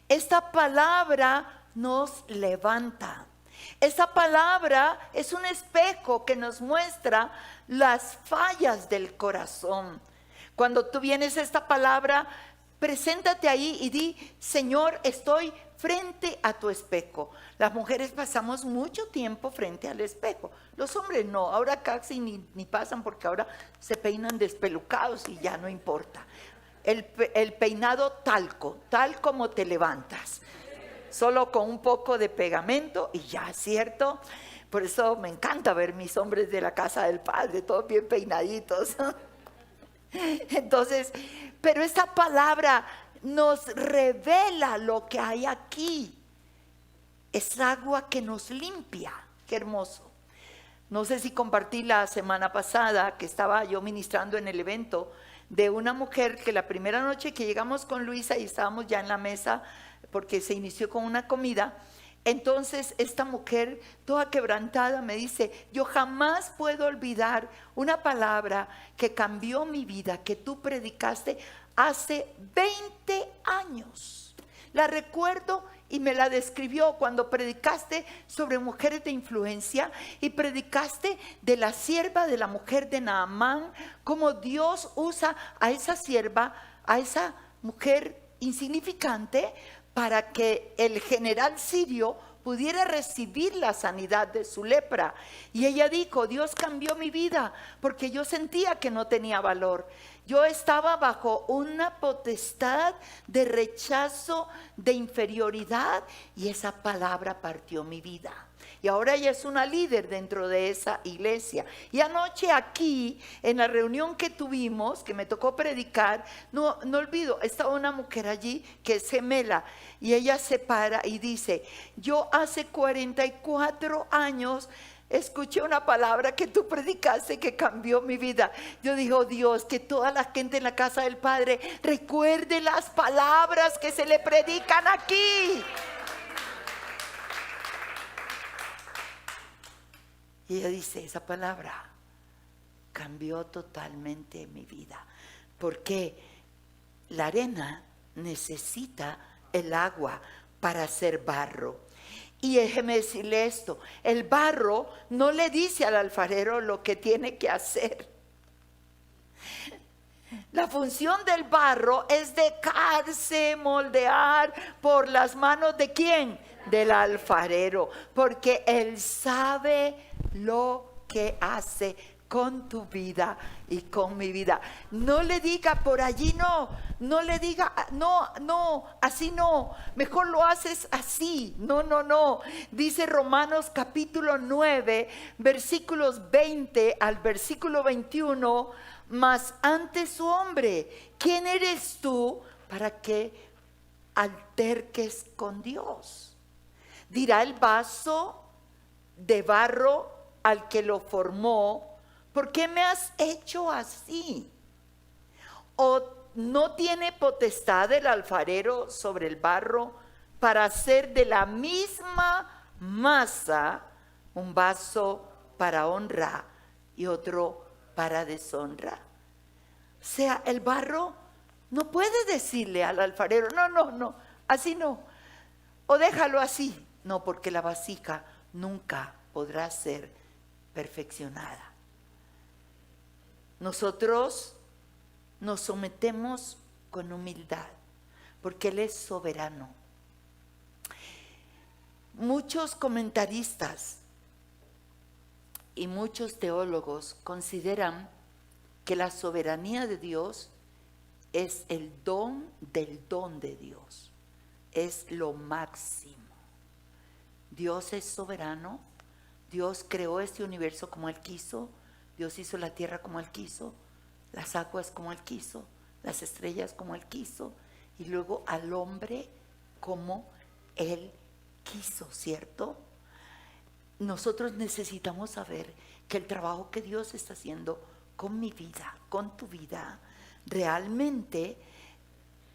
Esta palabra nos levanta. Esta palabra es un espejo que nos muestra las fallas del corazón. Cuando tú vienes a esta palabra, preséntate ahí y di: Señor, estoy frente a tu espejo. Las mujeres pasamos mucho tiempo frente al espejo. Los hombres no, ahora casi ni pasan, porque ahora se peinan despelucados y ya no importa. El peinado talco, tal como te levantas, solo con un poco de pegamento y ya, ¿cierto? Por eso me encanta ver mis hombres de la casa del Padre, todos bien peinaditos. Entonces, pero esta palabra nos revela lo que hay aquí. Es agua que nos limpia. Qué hermoso. No sé si compartí la semana pasada que estaba yo ministrando en el evento de una mujer que la primera noche que llegamos con Luisa y estábamos ya en la mesa, porque se inició con una comida, entonces esta mujer toda quebrantada me dice: yo jamás puedo olvidar una palabra que cambió mi vida, que tú predicaste hace 20 años. La recuerdo y me la describió cuando predicaste sobre mujeres de influencia y predicaste de la sierva de la mujer de Naamán, cómo Dios usa a esa sierva, a esa mujer insignificante, para que el general sirio pudiera recibir la sanidad de su lepra. Y ella dijo: Dios cambió mi vida porque yo sentía que no tenía valor. Yo estaba bajo una potestad de rechazo, de inferioridad, y esa palabra partió mi vida. Y ahora ella es una líder dentro de esa iglesia. Y anoche aquí, en la reunión que tuvimos, que me tocó predicar, no olvido, estaba una mujer allí que es gemela, y ella se para y dice: yo hace 44 años escuché una palabra que tú predicaste que cambió mi vida. Yo digo: Dios, que toda la gente en la casa del Padre recuerde las palabras que se le predican aquí. Y ella dice: esa palabra cambió totalmente mi vida, porque la arena necesita el agua para hacer barro. Y déjeme decirle esto: el barro no le dice al alfarero lo que tiene que hacer. La función del barro es dejarse moldear por las manos ¿de quién? Del alfarero, porque él sabe lo que hace con tu vida y con mi vida. No le diga: por allí no le diga: no, así no, mejor lo haces así. No. Dice Romanos capítulo 9, versículos 20 al versículo 21: mas antes, hombre, ¿quién eres tú para que alterques con Dios? Dirá el vaso de barro al que lo formó: ¿por qué me has hecho así? ¿O no tiene potestad el alfarero sobre el barro para hacer de la misma masa un vaso para honra y otro para deshonra? O sea, el barro no puede decirle al alfarero: no, así no, o déjalo así. No, porque la vasija nunca podrá ser perfeccionada. Nosotros nos sometemos con humildad, porque Él es soberano. Muchos comentaristas Y muchos teólogos consideran que la soberanía de Dios es el don del don de Dios. Es lo máximo. Dios es soberano. Dios creó este universo como Él quiso. Dios hizo la tierra como Él quiso, las aguas como Él quiso, las estrellas como Él quiso, y luego al hombre como Él quiso, ¿cierto? Nosotros necesitamos saber que el trabajo que Dios está haciendo con mi vida, con tu vida, realmente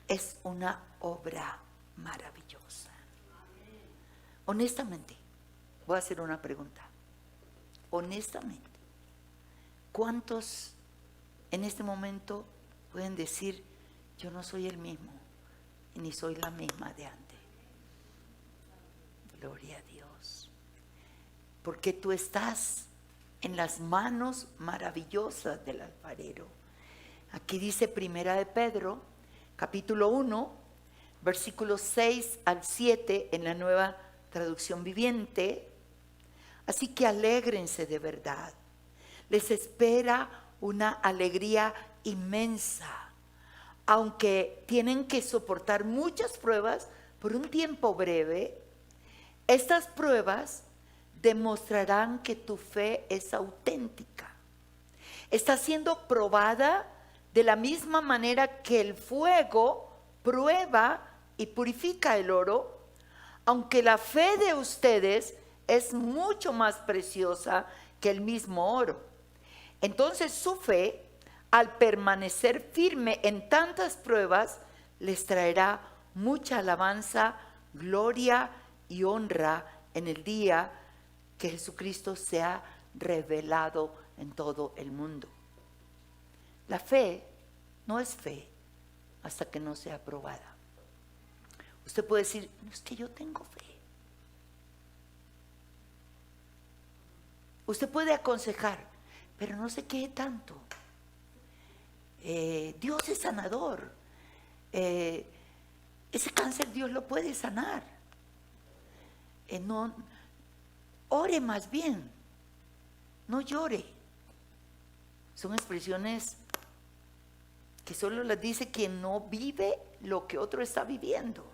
es una obra maravillosa. Honestamente, voy a hacer una pregunta. Honestamente, ¿cuántos en este momento pueden decir, yo no soy el mismo y ni soy la misma de antes? Gloria a Dios. Porque tú estás en las manos maravillosas del alfarero. Aquí dice Primera de Pedro, capítulo 1, versículos 6 al 7 en la Nueva Traducción Viviente. Así que alégrense de verdad. Les espera una alegría inmensa, aunque tienen que soportar muchas pruebas por un tiempo breve. Estas pruebas demostrarán que tu fe es auténtica. Está siendo probada de la misma manera que el fuego prueba y purifica el oro, aunque la fe de ustedes es mucho más preciosa que el mismo oro. Entonces su fe, al permanecer firme en tantas pruebas, les traerá mucha alabanza, gloria y honra en el día que Jesucristo sea revelado en todo el mundo. La fe no es fe hasta que no sea probada. Usted puede decir, no, es que yo tengo fe. Usted puede aconsejar, pero no se quede tanto. Dios es sanador. Ese cáncer Dios lo puede sanar. No, ore más bien, no llore. Son expresiones que solo las dice quien no vive lo que otro está viviendo.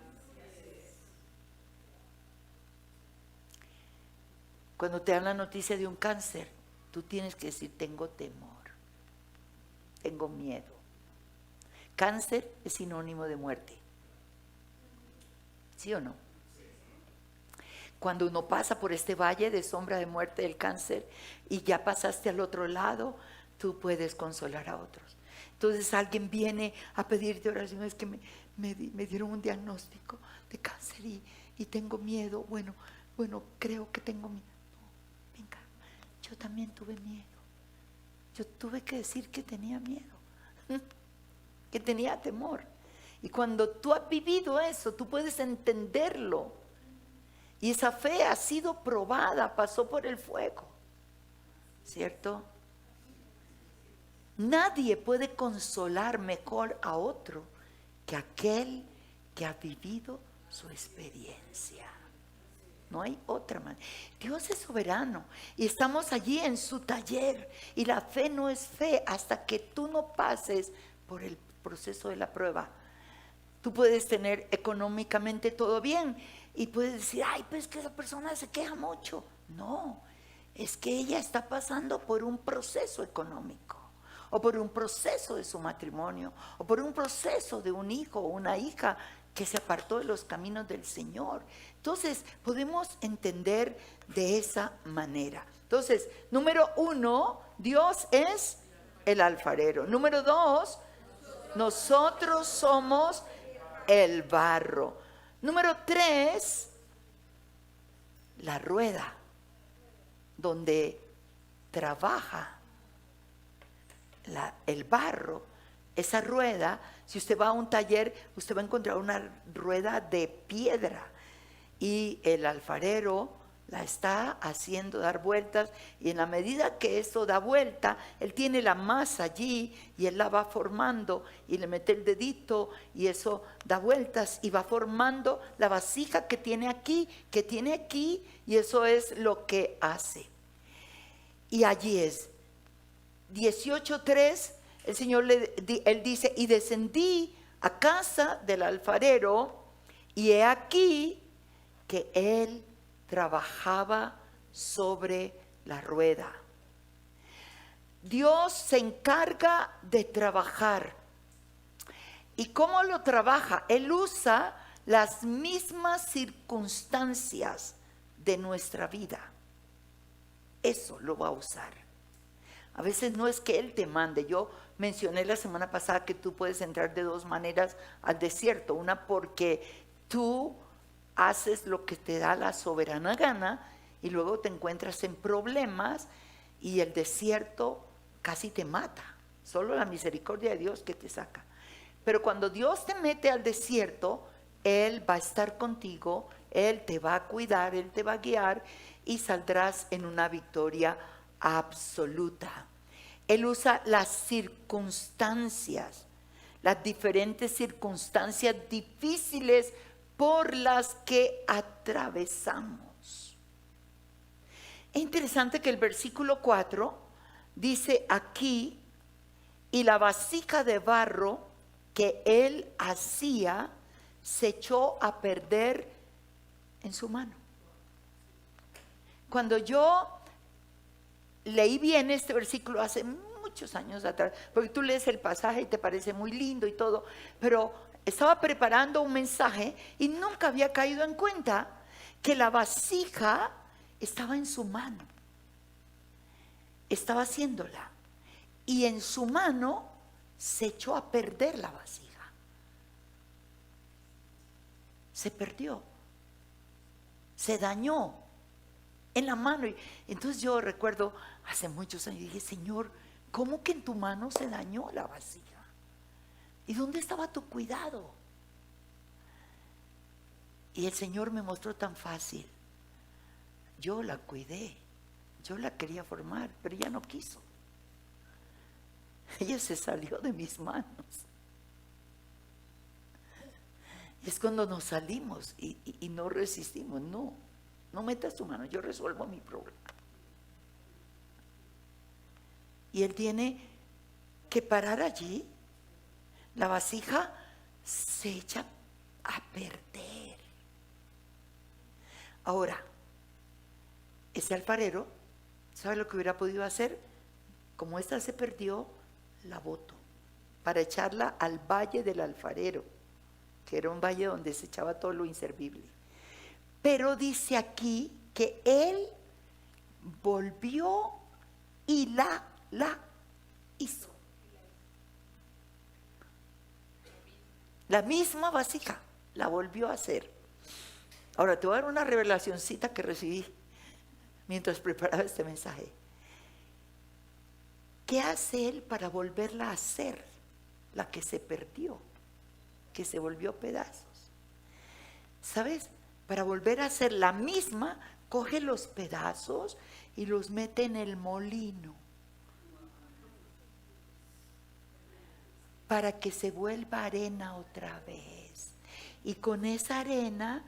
Cuando te dan la noticia de un cáncer, tú tienes que decir, tengo temor, tengo miedo. Cáncer es sinónimo de muerte. ¿Sí o no? Cuando uno pasa por este valle de sombra de muerte del cáncer y ya pasaste al otro lado, tú puedes consolar a otros. Entonces alguien viene a pedirte oración, es que me dieron un diagnóstico de cáncer y tengo miedo. Bueno, creo que tengo miedo. No, venga, yo también tuve miedo. Yo tuve que decir que tenía miedo, que tenía temor. Y cuando tú has vivido eso, tú puedes entenderlo. Y esa fe ha sido probada, pasó por el fuego, ¿cierto? Nadie puede consolar mejor a otro que aquel que ha vivido su experiencia. No hay otra manera. Dios es soberano y estamos allí en su taller. Y la fe no es fe hasta que tú no pases por el proceso de la prueba. Tú puedes tener económicamente todo bien y puedes decir, ay, pues que esa persona se queja mucho. No, es que ella está pasando por un proceso económico, o por un proceso de su matrimonio, o por un proceso de un hijo o una hija que se apartó de los caminos del Señor. Entonces, podemos entender de esa manera. Entonces, número 1, Dios es el alfarero. Número 2, nosotros somos el barro. Número 3, la rueda donde trabaja el barro. Esa rueda, si usted va a un taller, usted va a encontrar una rueda de piedra y el alfarero la está haciendo dar vueltas, y en la medida que eso da vuelta, él tiene la masa allí y él la va formando y le mete el dedito y eso da vueltas y va formando la vasija que tiene aquí, y eso es lo que hace. Y allí es 18:3, el Señor él dice, y descendí a casa del alfarero, y he aquí que él trabajaba sobre la rueda. Dios se encarga de trabajar. ¿Y cómo lo trabaja? Él usa las mismas circunstancias de nuestra vida. Eso lo va a usar. A veces no es que Él te mande. Yo mencioné la semana pasada que tú puedes entrar de dos maneras al desierto. Una porque tú haces lo que te da la soberana gana y luego te encuentras en problemas y el desierto casi te mata. Solo la misericordia de Dios que te saca. Pero cuando Dios te mete al desierto, Él va a estar contigo, Él te va a cuidar, Él te va a guiar y saldrás en una victoria absoluta. Él usa las circunstancias, las diferentes circunstancias difíciles por las que atravesamos. Es interesante que el versículo 4 dice aquí, y la vasija de barro que él hacía se echó a perder en su mano. Cuando yo leí bien este versículo hace muchos años atrás, porque tú lees el pasaje y te parece muy lindo y todo, pero estaba preparando un mensaje y nunca había caído en cuenta que la vasija estaba en su mano. Estaba haciéndola y en su mano se echó a perder la vasija. Se perdió, se dañó en la mano. Y entonces yo recuerdo hace muchos años, dije, Señor, ¿cómo que en tu mano se dañó la vasija? ¿Y dónde estaba tu cuidado? Y el Señor me mostró tan fácil. Yo la cuidé, yo la quería formar, pero ella no quiso. Ella se salió de mis manos. Y es cuando nos salimos y no resistimos. No metas tu mano, yo resuelvo mi problema. Y él tiene que parar allí. La vasija se echa a perder. Ahora, ese alfarero, ¿sabe lo que hubiera podido hacer? Como esta se perdió, la botó para echarla al valle del alfarero, que era un valle donde se echaba todo lo inservible. Pero dice aquí que él volvió y la hizo. La misma vasija la volvió a hacer. Ahora te voy a dar una revelacioncita que recibí mientras preparaba este mensaje. ¿Qué hace él para volverla a hacer? La que se perdió, que se volvió pedazos. ¿Sabes? Para volver a hacer la misma, coge los pedazos y los mete en el molino. Para que se vuelva arena otra vez. Y con esa arena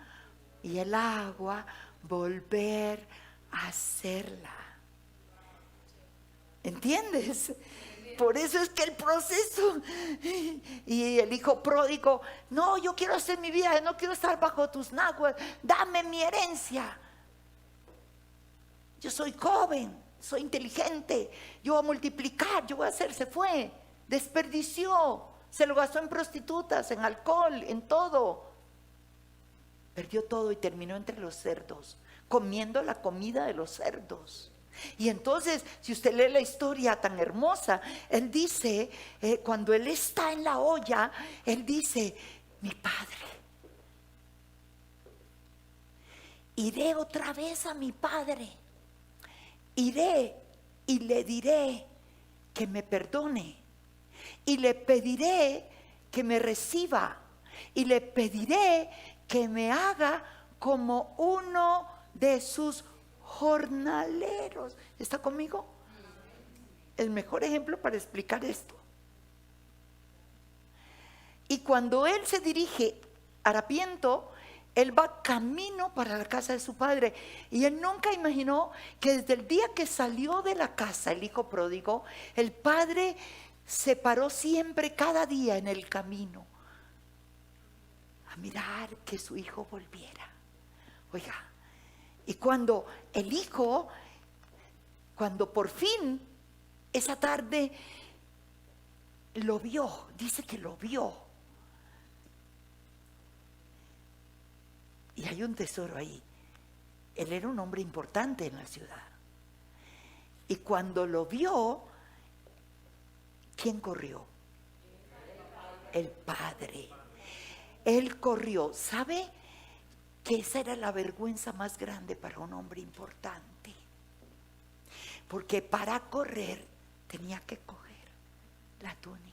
y el agua, volver a hacerla. ¿Entiendes? Por eso es que el proceso. Y el hijo pródigo, no, yo quiero hacer mi vida, no quiero estar bajo tus naguas, dame mi herencia. Yo soy joven, soy inteligente, yo voy a multiplicar, yo voy a hacer. Se fue, desperdició, se lo gastó en prostitutas, en alcohol, en todo. Perdió todo y terminó entre los cerdos, comiendo la comida de los cerdos. Y entonces, si usted lee la historia tan hermosa, él dice, cuando él está en la olla, él dice, mi padre, iré otra vez a mi padre, iré y le diré que me perdone, y le pediré que me reciba, y le pediré que me haga como uno de sus jornaleros. ¿Está conmigo? El mejor ejemplo para explicar esto. Y cuando él se dirige harapiento, Él va camino para la casa de su padre. Y él nunca imaginó que desde el día que salió de la casa, el hijo pródigo, el padre se paró siempre, cada día en el camino, a mirar que su hijo volviera. Oiga, y cuando el hijo, cuando por fin esa tarde lo vio, dice que lo vio. Y hay un tesoro ahí. Él era un hombre importante en la ciudad. Y cuando lo vio, ¿quién corrió? El padre. Él corrió. ¿Sabe que esa era la vergüenza más grande para un hombre importante? Porque para correr tenía que coger la túnica.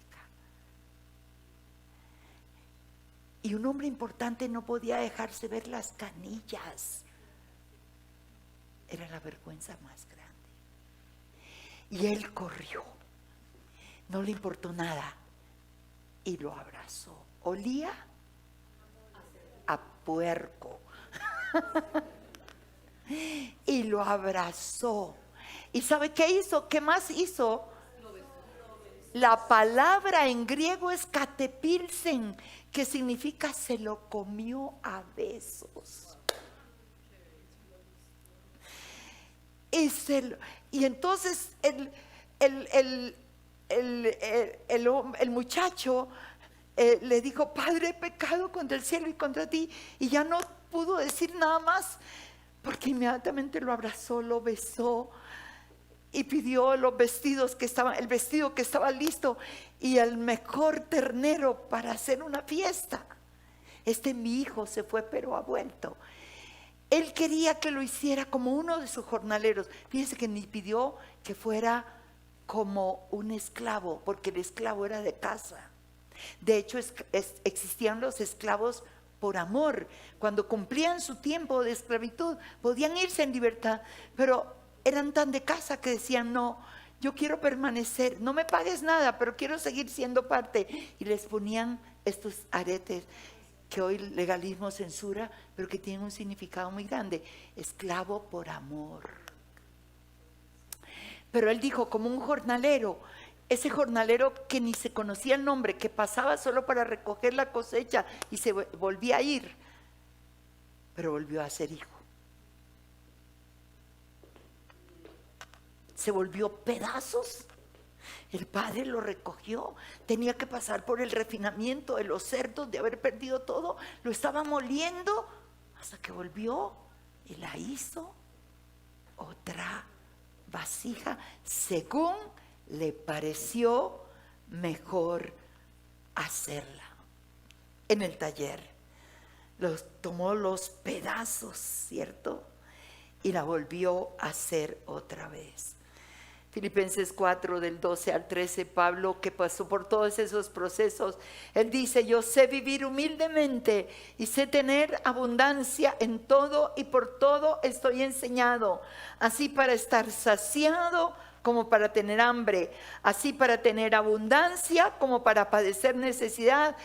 Y un hombre importante no podía dejarse ver las canillas. Era la vergüenza más grande. Y él corrió. No le importó nada. Y lo abrazó. Olía a puerco. Y lo abrazó. ¿Y sabe qué hizo? ¿Qué más hizo? La palabra en griego es katepilsen, que significa se lo comió a besos. Y entonces el muchacho le dijo: Padre, he pecado contra el cielo y contra ti. Y ya no pudo decir nada más, porque inmediatamente lo abrazó, lo besó y pidió los vestidos que estaban, el vestido que estaba listo y el mejor ternero para hacer una fiesta. Mi hijo se fue, pero ha vuelto. Él quería que lo hiciera como uno de sus jornaleros. Fíjense que ni pidió que fuera como un esclavo, porque el esclavo era de casa. De hecho, existían los esclavos por amor. Cuando cumplían su tiempo de esclavitud, podían irse en libertad, pero eran tan de casa que decían: no, yo quiero permanecer, no me pagues nada, pero quiero seguir siendo parte. Y les ponían estos aretes que hoy el legalismo censura, pero que tienen un significado muy grande: esclavo por amor. Pero él dijo, como un jornalero, ese jornalero que ni se conocía el nombre, que pasaba solo para recoger la cosecha y se volvía a ir, pero volvió a ser hijo. Se volvió pedazos. El padre lo recogió. Tenía que pasar por el refinamiento de los cerdos, de haber perdido todo. Lo estaba moliendo hasta que volvió y la hizo otra vasija según le pareció mejor hacerla. En el taller tomó los pedazos, ¿cierto? Y la volvió a hacer otra vez. Filipenses 4, del 12 al 13, Pablo, que pasó por todos esos procesos, él dice: yo sé vivir humildemente y sé tener abundancia en todo, y por todo estoy enseñado, así para estar saciado como para tener hambre, así para tener abundancia como para padecer necesidad.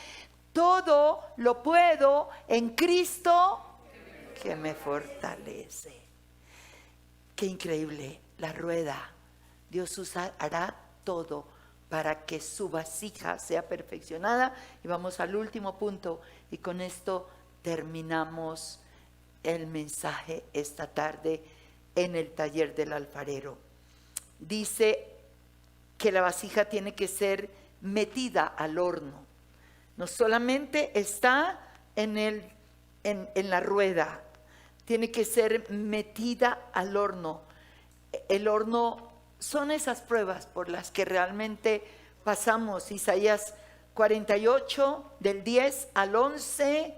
Todo lo puedo en Cristo que me fortalece. Qué increíble la rueda. Dios hará todo para que su vasija sea perfeccionada. Y vamos al último punto, y con esto terminamos el mensaje esta tarde en el taller del alfarero. Dice que la vasija tiene que ser metida al horno. No solamente está en la rueda, tiene que ser metida al horno. El horno son esas pruebas por las que realmente pasamos. Isaías 48, del 10 al 11,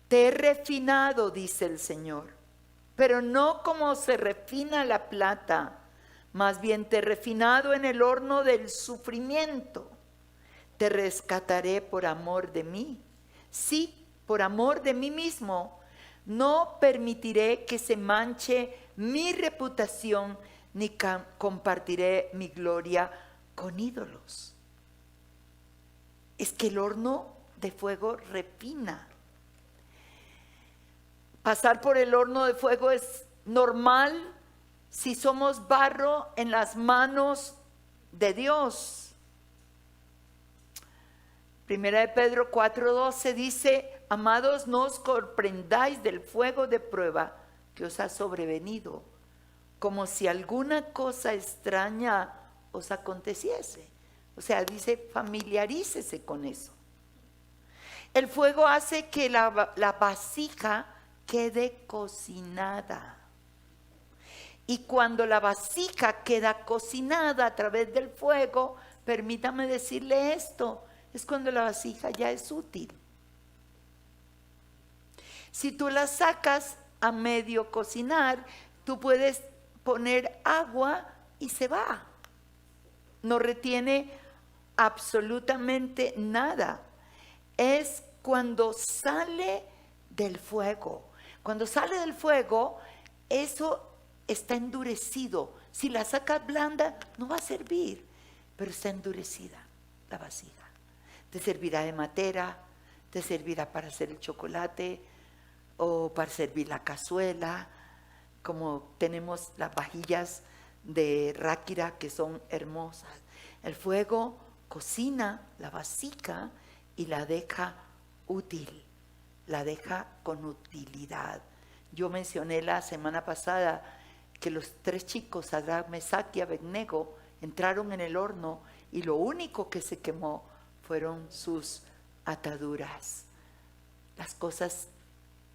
te he refinado, dice el Señor, pero no como se refina la plata, más bien te he refinado en el horno del sufrimiento. Te rescataré por amor de mí. Sí, por amor de mí mismo. No permitiré que se manche mi reputación, ni compartiré mi gloria con ídolos. Es que el horno de fuego refina. Pasar por el horno de fuego es normal si somos barro en las manos de Dios. Primera de Pedro 4:12 dice: amados, no os sorprendáis del fuego de prueba que os ha sobrevenido, como si alguna cosa extraña os aconteciese. O sea, dice, familiarícese con eso. El fuego hace que la vasija quede cocinada. Y cuando la vasija queda cocinada a través del fuego, permítame decirle esto, es cuando la vasija ya es útil. Si tú la sacas a medio cocinar, tú puedes poner agua y se va. No retiene absolutamente nada. Es cuando sale del fuego. Cuando sale del fuego, eso está endurecido. Si la sacas blanda, no va a servir, pero está endurecida la vasija. Te servirá de matera, te servirá para hacer el chocolate o para servir la cazuela, como tenemos las vajillas de ráquira que son hermosas. El fuego cocina la vasija y la deja útil, la deja con utilidad. Yo mencioné la semana pasada que los 3 chicos, Sadrach, Mesach y Abednego, entraron en el horno y lo único que se quemó fueron sus ataduras, las cosas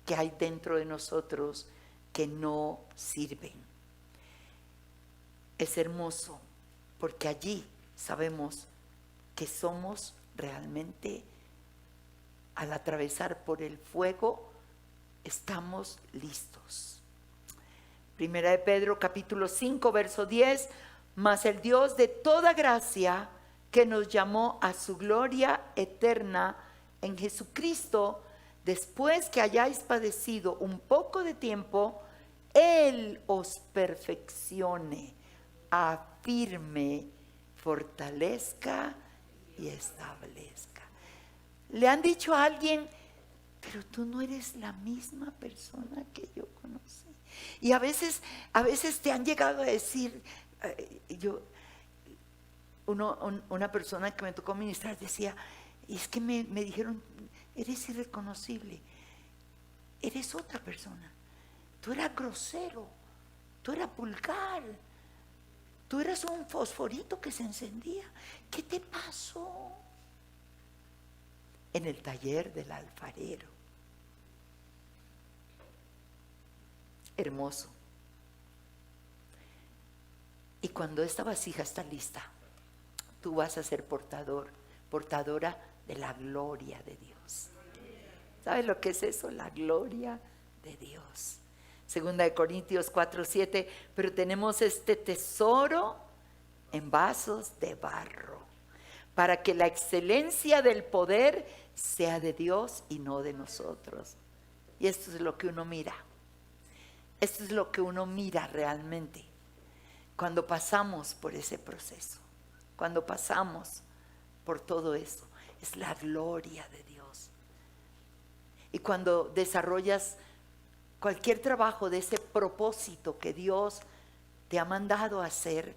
que hay dentro de nosotros que no sirven. Es hermoso porque allí sabemos que somos realmente, al atravesar por el fuego, estamos listos. Primera de Pedro capítulo 5 verso 10, mas el Dios de toda gracia, que nos llamó a su gloria eterna en Jesucristo, después que hayáis padecido un poco de tiempo, Él os perfeccione, afirme, fortalezca y establezca. Le han dicho a alguien, pero tú no eres la misma persona que yo conocí. Y a veces te han llegado a decir, una persona que me tocó ministrar decía, y es que me dijeron, eres irreconocible, eres otra persona, tú eras grosero, tú eras vulgar, tú eras un fosforito que se encendía. ¿Qué te pasó? En el taller del alfarero. Hermoso. Y cuando esta vasija está lista, tú vas a ser portadora de la gloria de Dios. ¿Sabes lo que es eso? La gloria de Dios. Segunda de Corintios 4:7, pero tenemos este tesoro en vasos de barro, para que la excelencia del poder sea de Dios y no de nosotros. Y esto es lo que uno mira. Esto es lo que uno mira realmente cuando pasamos por ese proceso, cuando pasamos por todo eso. Es la gloria de Dios. Y cuando desarrollas cualquier trabajo de ese propósito que Dios te ha mandado a hacer,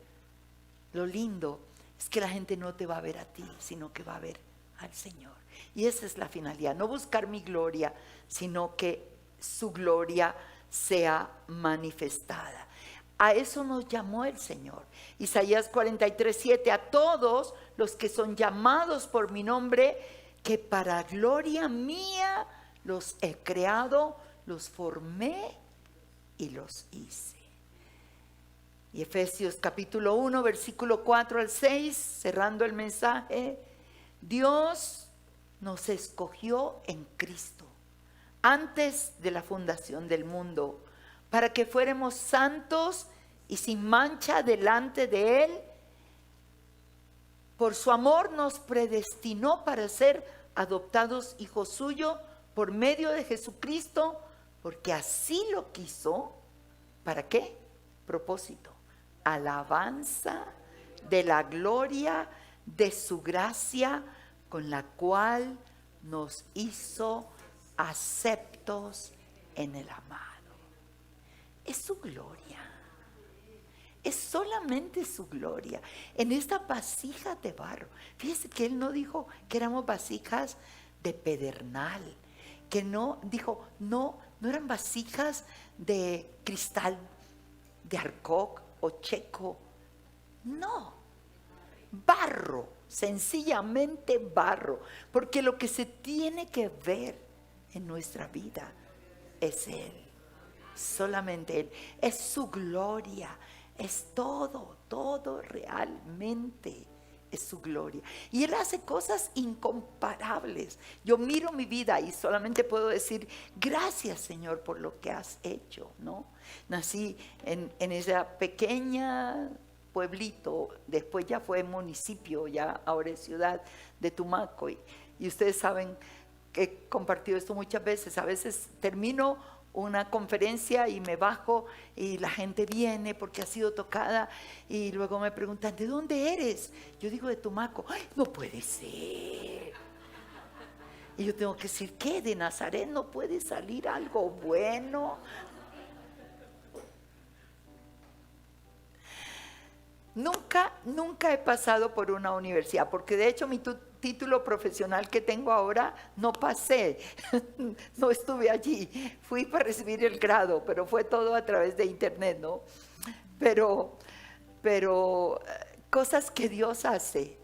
lo lindo es que la gente no te va a ver a ti, sino que va a ver al Señor. Y esa es la finalidad, no buscar mi gloria, sino que su gloria sea manifestada. A eso nos llamó el Señor. Isaías 43:7, a todos los que son llamados por mi nombre, que para gloria mía los he creado, los formé y los hice. Y Efesios capítulo 1, versículo 4 al 6, cerrando el mensaje, Dios nos escogió en Cristo antes de la fundación del mundo, para que fuéramos santos y sin mancha delante de Él. Por su amor nos predestinó para ser adoptados hijos suyos por medio de Jesucristo, porque así lo quiso. ¿Para qué? Propósito. Alabanza de la gloria de su gracia, con la cual nos hizo aceptos en el amado. Es su gloria. Es solamente su gloria. En esta vasija de barro. Fíjese que Él no dijo que éramos vasijas de pedernal. Que no, dijo, no eran vasijas de cristal, de arcoc o checo. No. Barro. Sencillamente barro. Porque lo que se tiene que ver en nuestra vida es Él. Solamente Él. Es su gloria. Es todo realmente es su gloria. Y Él hace cosas incomparables. Yo miro mi vida y solamente puedo decir, gracias Señor por lo que has hecho, ¿no? Nací en esa pequeña pueblito, después ya fue municipio, ya ahora es ciudad de Tumaco. Y ustedes saben que he compartido esto muchas veces. A veces termino una conferencia y me bajo y la gente viene porque ha sido tocada y luego me preguntan, ¿de dónde eres? Yo digo, de Tumaco. ¡Ay, no puede ser! Y yo tengo que decir, ¿qué? ¿De Nazaret no puede salir algo bueno? Nunca he pasado por una universidad, porque de hecho mi título profesional que tengo ahora no pasé, no estuve allí, fui para recibir el grado, pero fue todo a través de internet, ¿no? Pero cosas que Dios hace.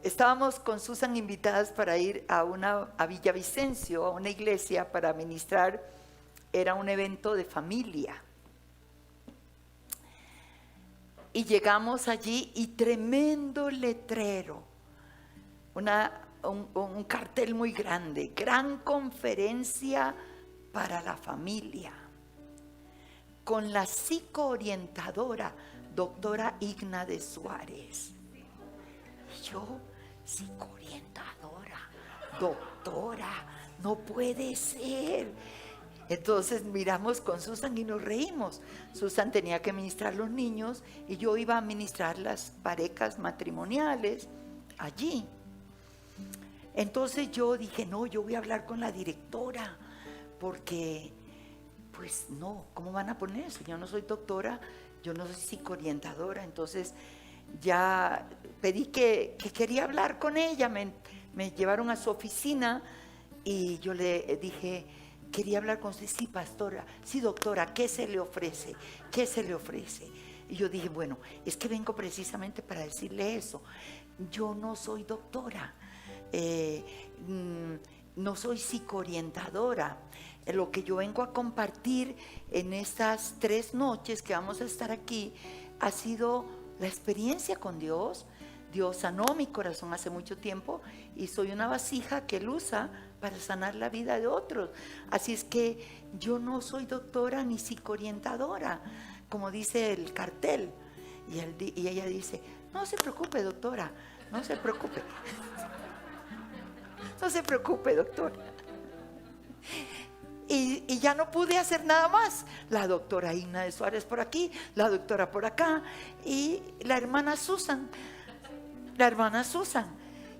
Estábamos con Susan invitadas para ir a Villavicencio, a una iglesia para ministrar, era un evento de familia. Y llegamos allí y tremendo letrero, un cartel muy grande, gran conferencia para la familia, con la psicoorientadora, doctora Igna de Suárez. Y yo, psicoorientadora, doctora, no puede ser. Entonces miramos con Susan y nos reímos. Susan tenía que ministrar los niños y yo iba a ministrar las parejas matrimoniales allí. Entonces yo dije, no, yo voy a hablar con la directora porque, pues no, ¿cómo van a poner eso? Yo no soy doctora, yo no soy psicoorientadora. Entonces ya pedí que quería hablar con ella, me llevaron a su oficina y yo le dije, quería hablar con usted. Sí, pastora, sí, doctora, ¿qué se le ofrece? ¿Qué se le ofrece? Y yo dije, bueno, es que vengo precisamente para decirle eso. Yo no soy doctora, no soy psicoorientadora. Lo que yo vengo a compartir en estas 3 noches que vamos a estar aquí ha sido la experiencia con Dios. Dios sanó mi corazón hace mucho tiempo y soy una vasija que Él usa para sanar la vida de otros. Así es que yo no soy doctora ni psicoorientadora, como dice el cartel. Y ella dice, no se preocupe, doctora, no se preocupe. No se preocupe, doctora. Y ya no pude hacer nada más. La doctora Igna de Suárez por aquí, la doctora por acá y la hermana Susan.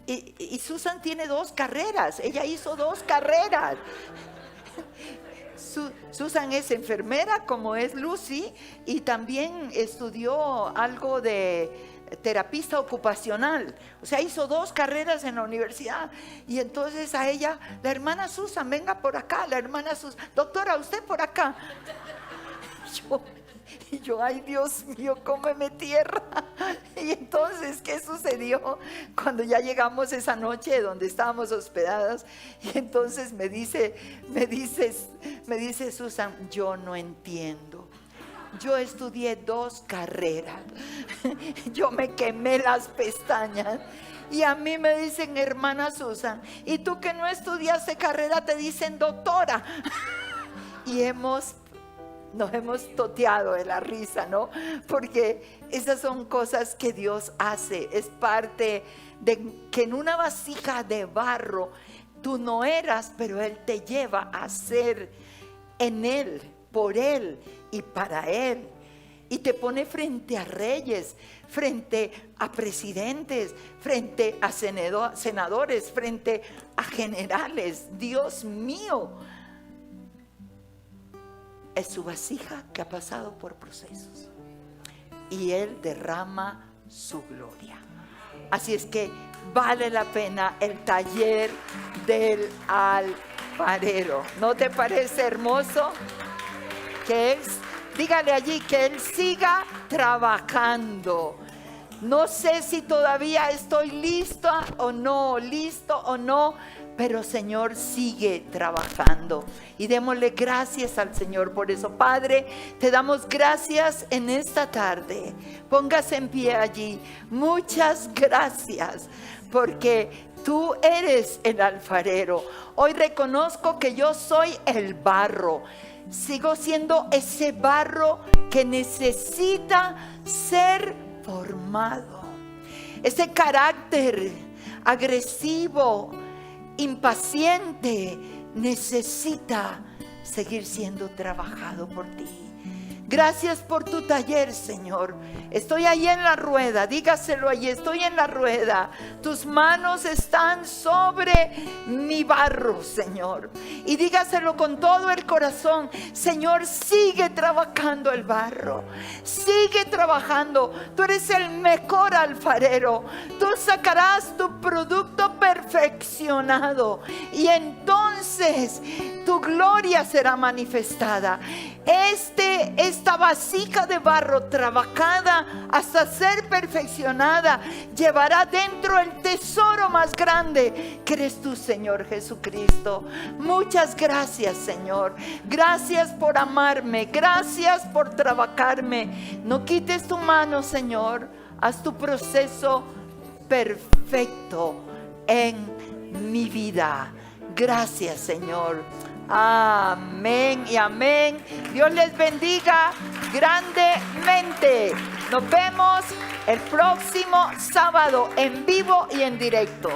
Y Susan tiene 2 carreras. Ella hizo 2 carreras. Susan es enfermera como es Lucy y también estudió algo de terapista ocupacional. O sea, hizo 2 carreras en la universidad. Y entonces a ella, la hermana Susan, venga por acá. La hermana Susan, doctora, usted por acá. Y yo, ay Dios mío, cómeme tierra. Y entonces, ¿qué sucedió? Cuando ya llegamos esa noche donde estábamos hospedadas, y entonces me dice Susan, yo no entiendo. Yo estudié 2 carreras. Yo me quemé las pestañas. Y a mí me dicen, hermana Susan, y tú que no estudiaste carrera te dicen doctora. Y nos hemos toteado de la risa, ¿no? Porque esas son cosas que Dios hace. Es parte de que en una vasija de barro tú no eras, pero Él te lleva a ser en Él, por Él y para Él. Y te pone frente a reyes, frente a presidentes, frente a senadores, frente a generales. Dios mío. es su vasija que ha pasado por procesos. Y Él derrama su gloria. Así es que vale la pena el taller del alfarero. ¿No te parece hermoso? Que Él, dígale allí, que Él siga trabajando. No sé si todavía estoy listo o no, pero Señor sigue trabajando. Y démosle gracias al Señor por eso. Padre, te damos gracias en esta tarde. Póngase en pie allí. Muchas gracias, porque tú eres el alfarero. Hoy reconozco que yo soy el barro. Sigo siendo ese barro que necesita ser formado. Ese carácter agresivo, impaciente, necesita seguir siendo trabajado por ti. Gracias por tu taller, Señor. Estoy ahí en la rueda, dígaselo allí, estoy en la rueda. Tus manos están sobre mi barro, Señor. Y dígaselo con todo el corazón. Señor, sigue trabajando el barro. Sigue trabajando. Tú eres el mejor alfarero. Tú sacarás tu producto perfeccionado. Y entonces tu gloria será manifestada. Esta vasija de barro trabajada hasta ser perfeccionada llevará dentro el tesoro más grande que eres tú, Señor Jesucristo. Muchas gracias, Señor. Gracias por amarme. Gracias por trabajarme. No quites tu mano, Señor. Haz tu proceso perfecto en mi vida. Gracias, Señor. Amén y amén. Dios les bendiga grandemente. Nos vemos el próximo sábado en vivo y en directo.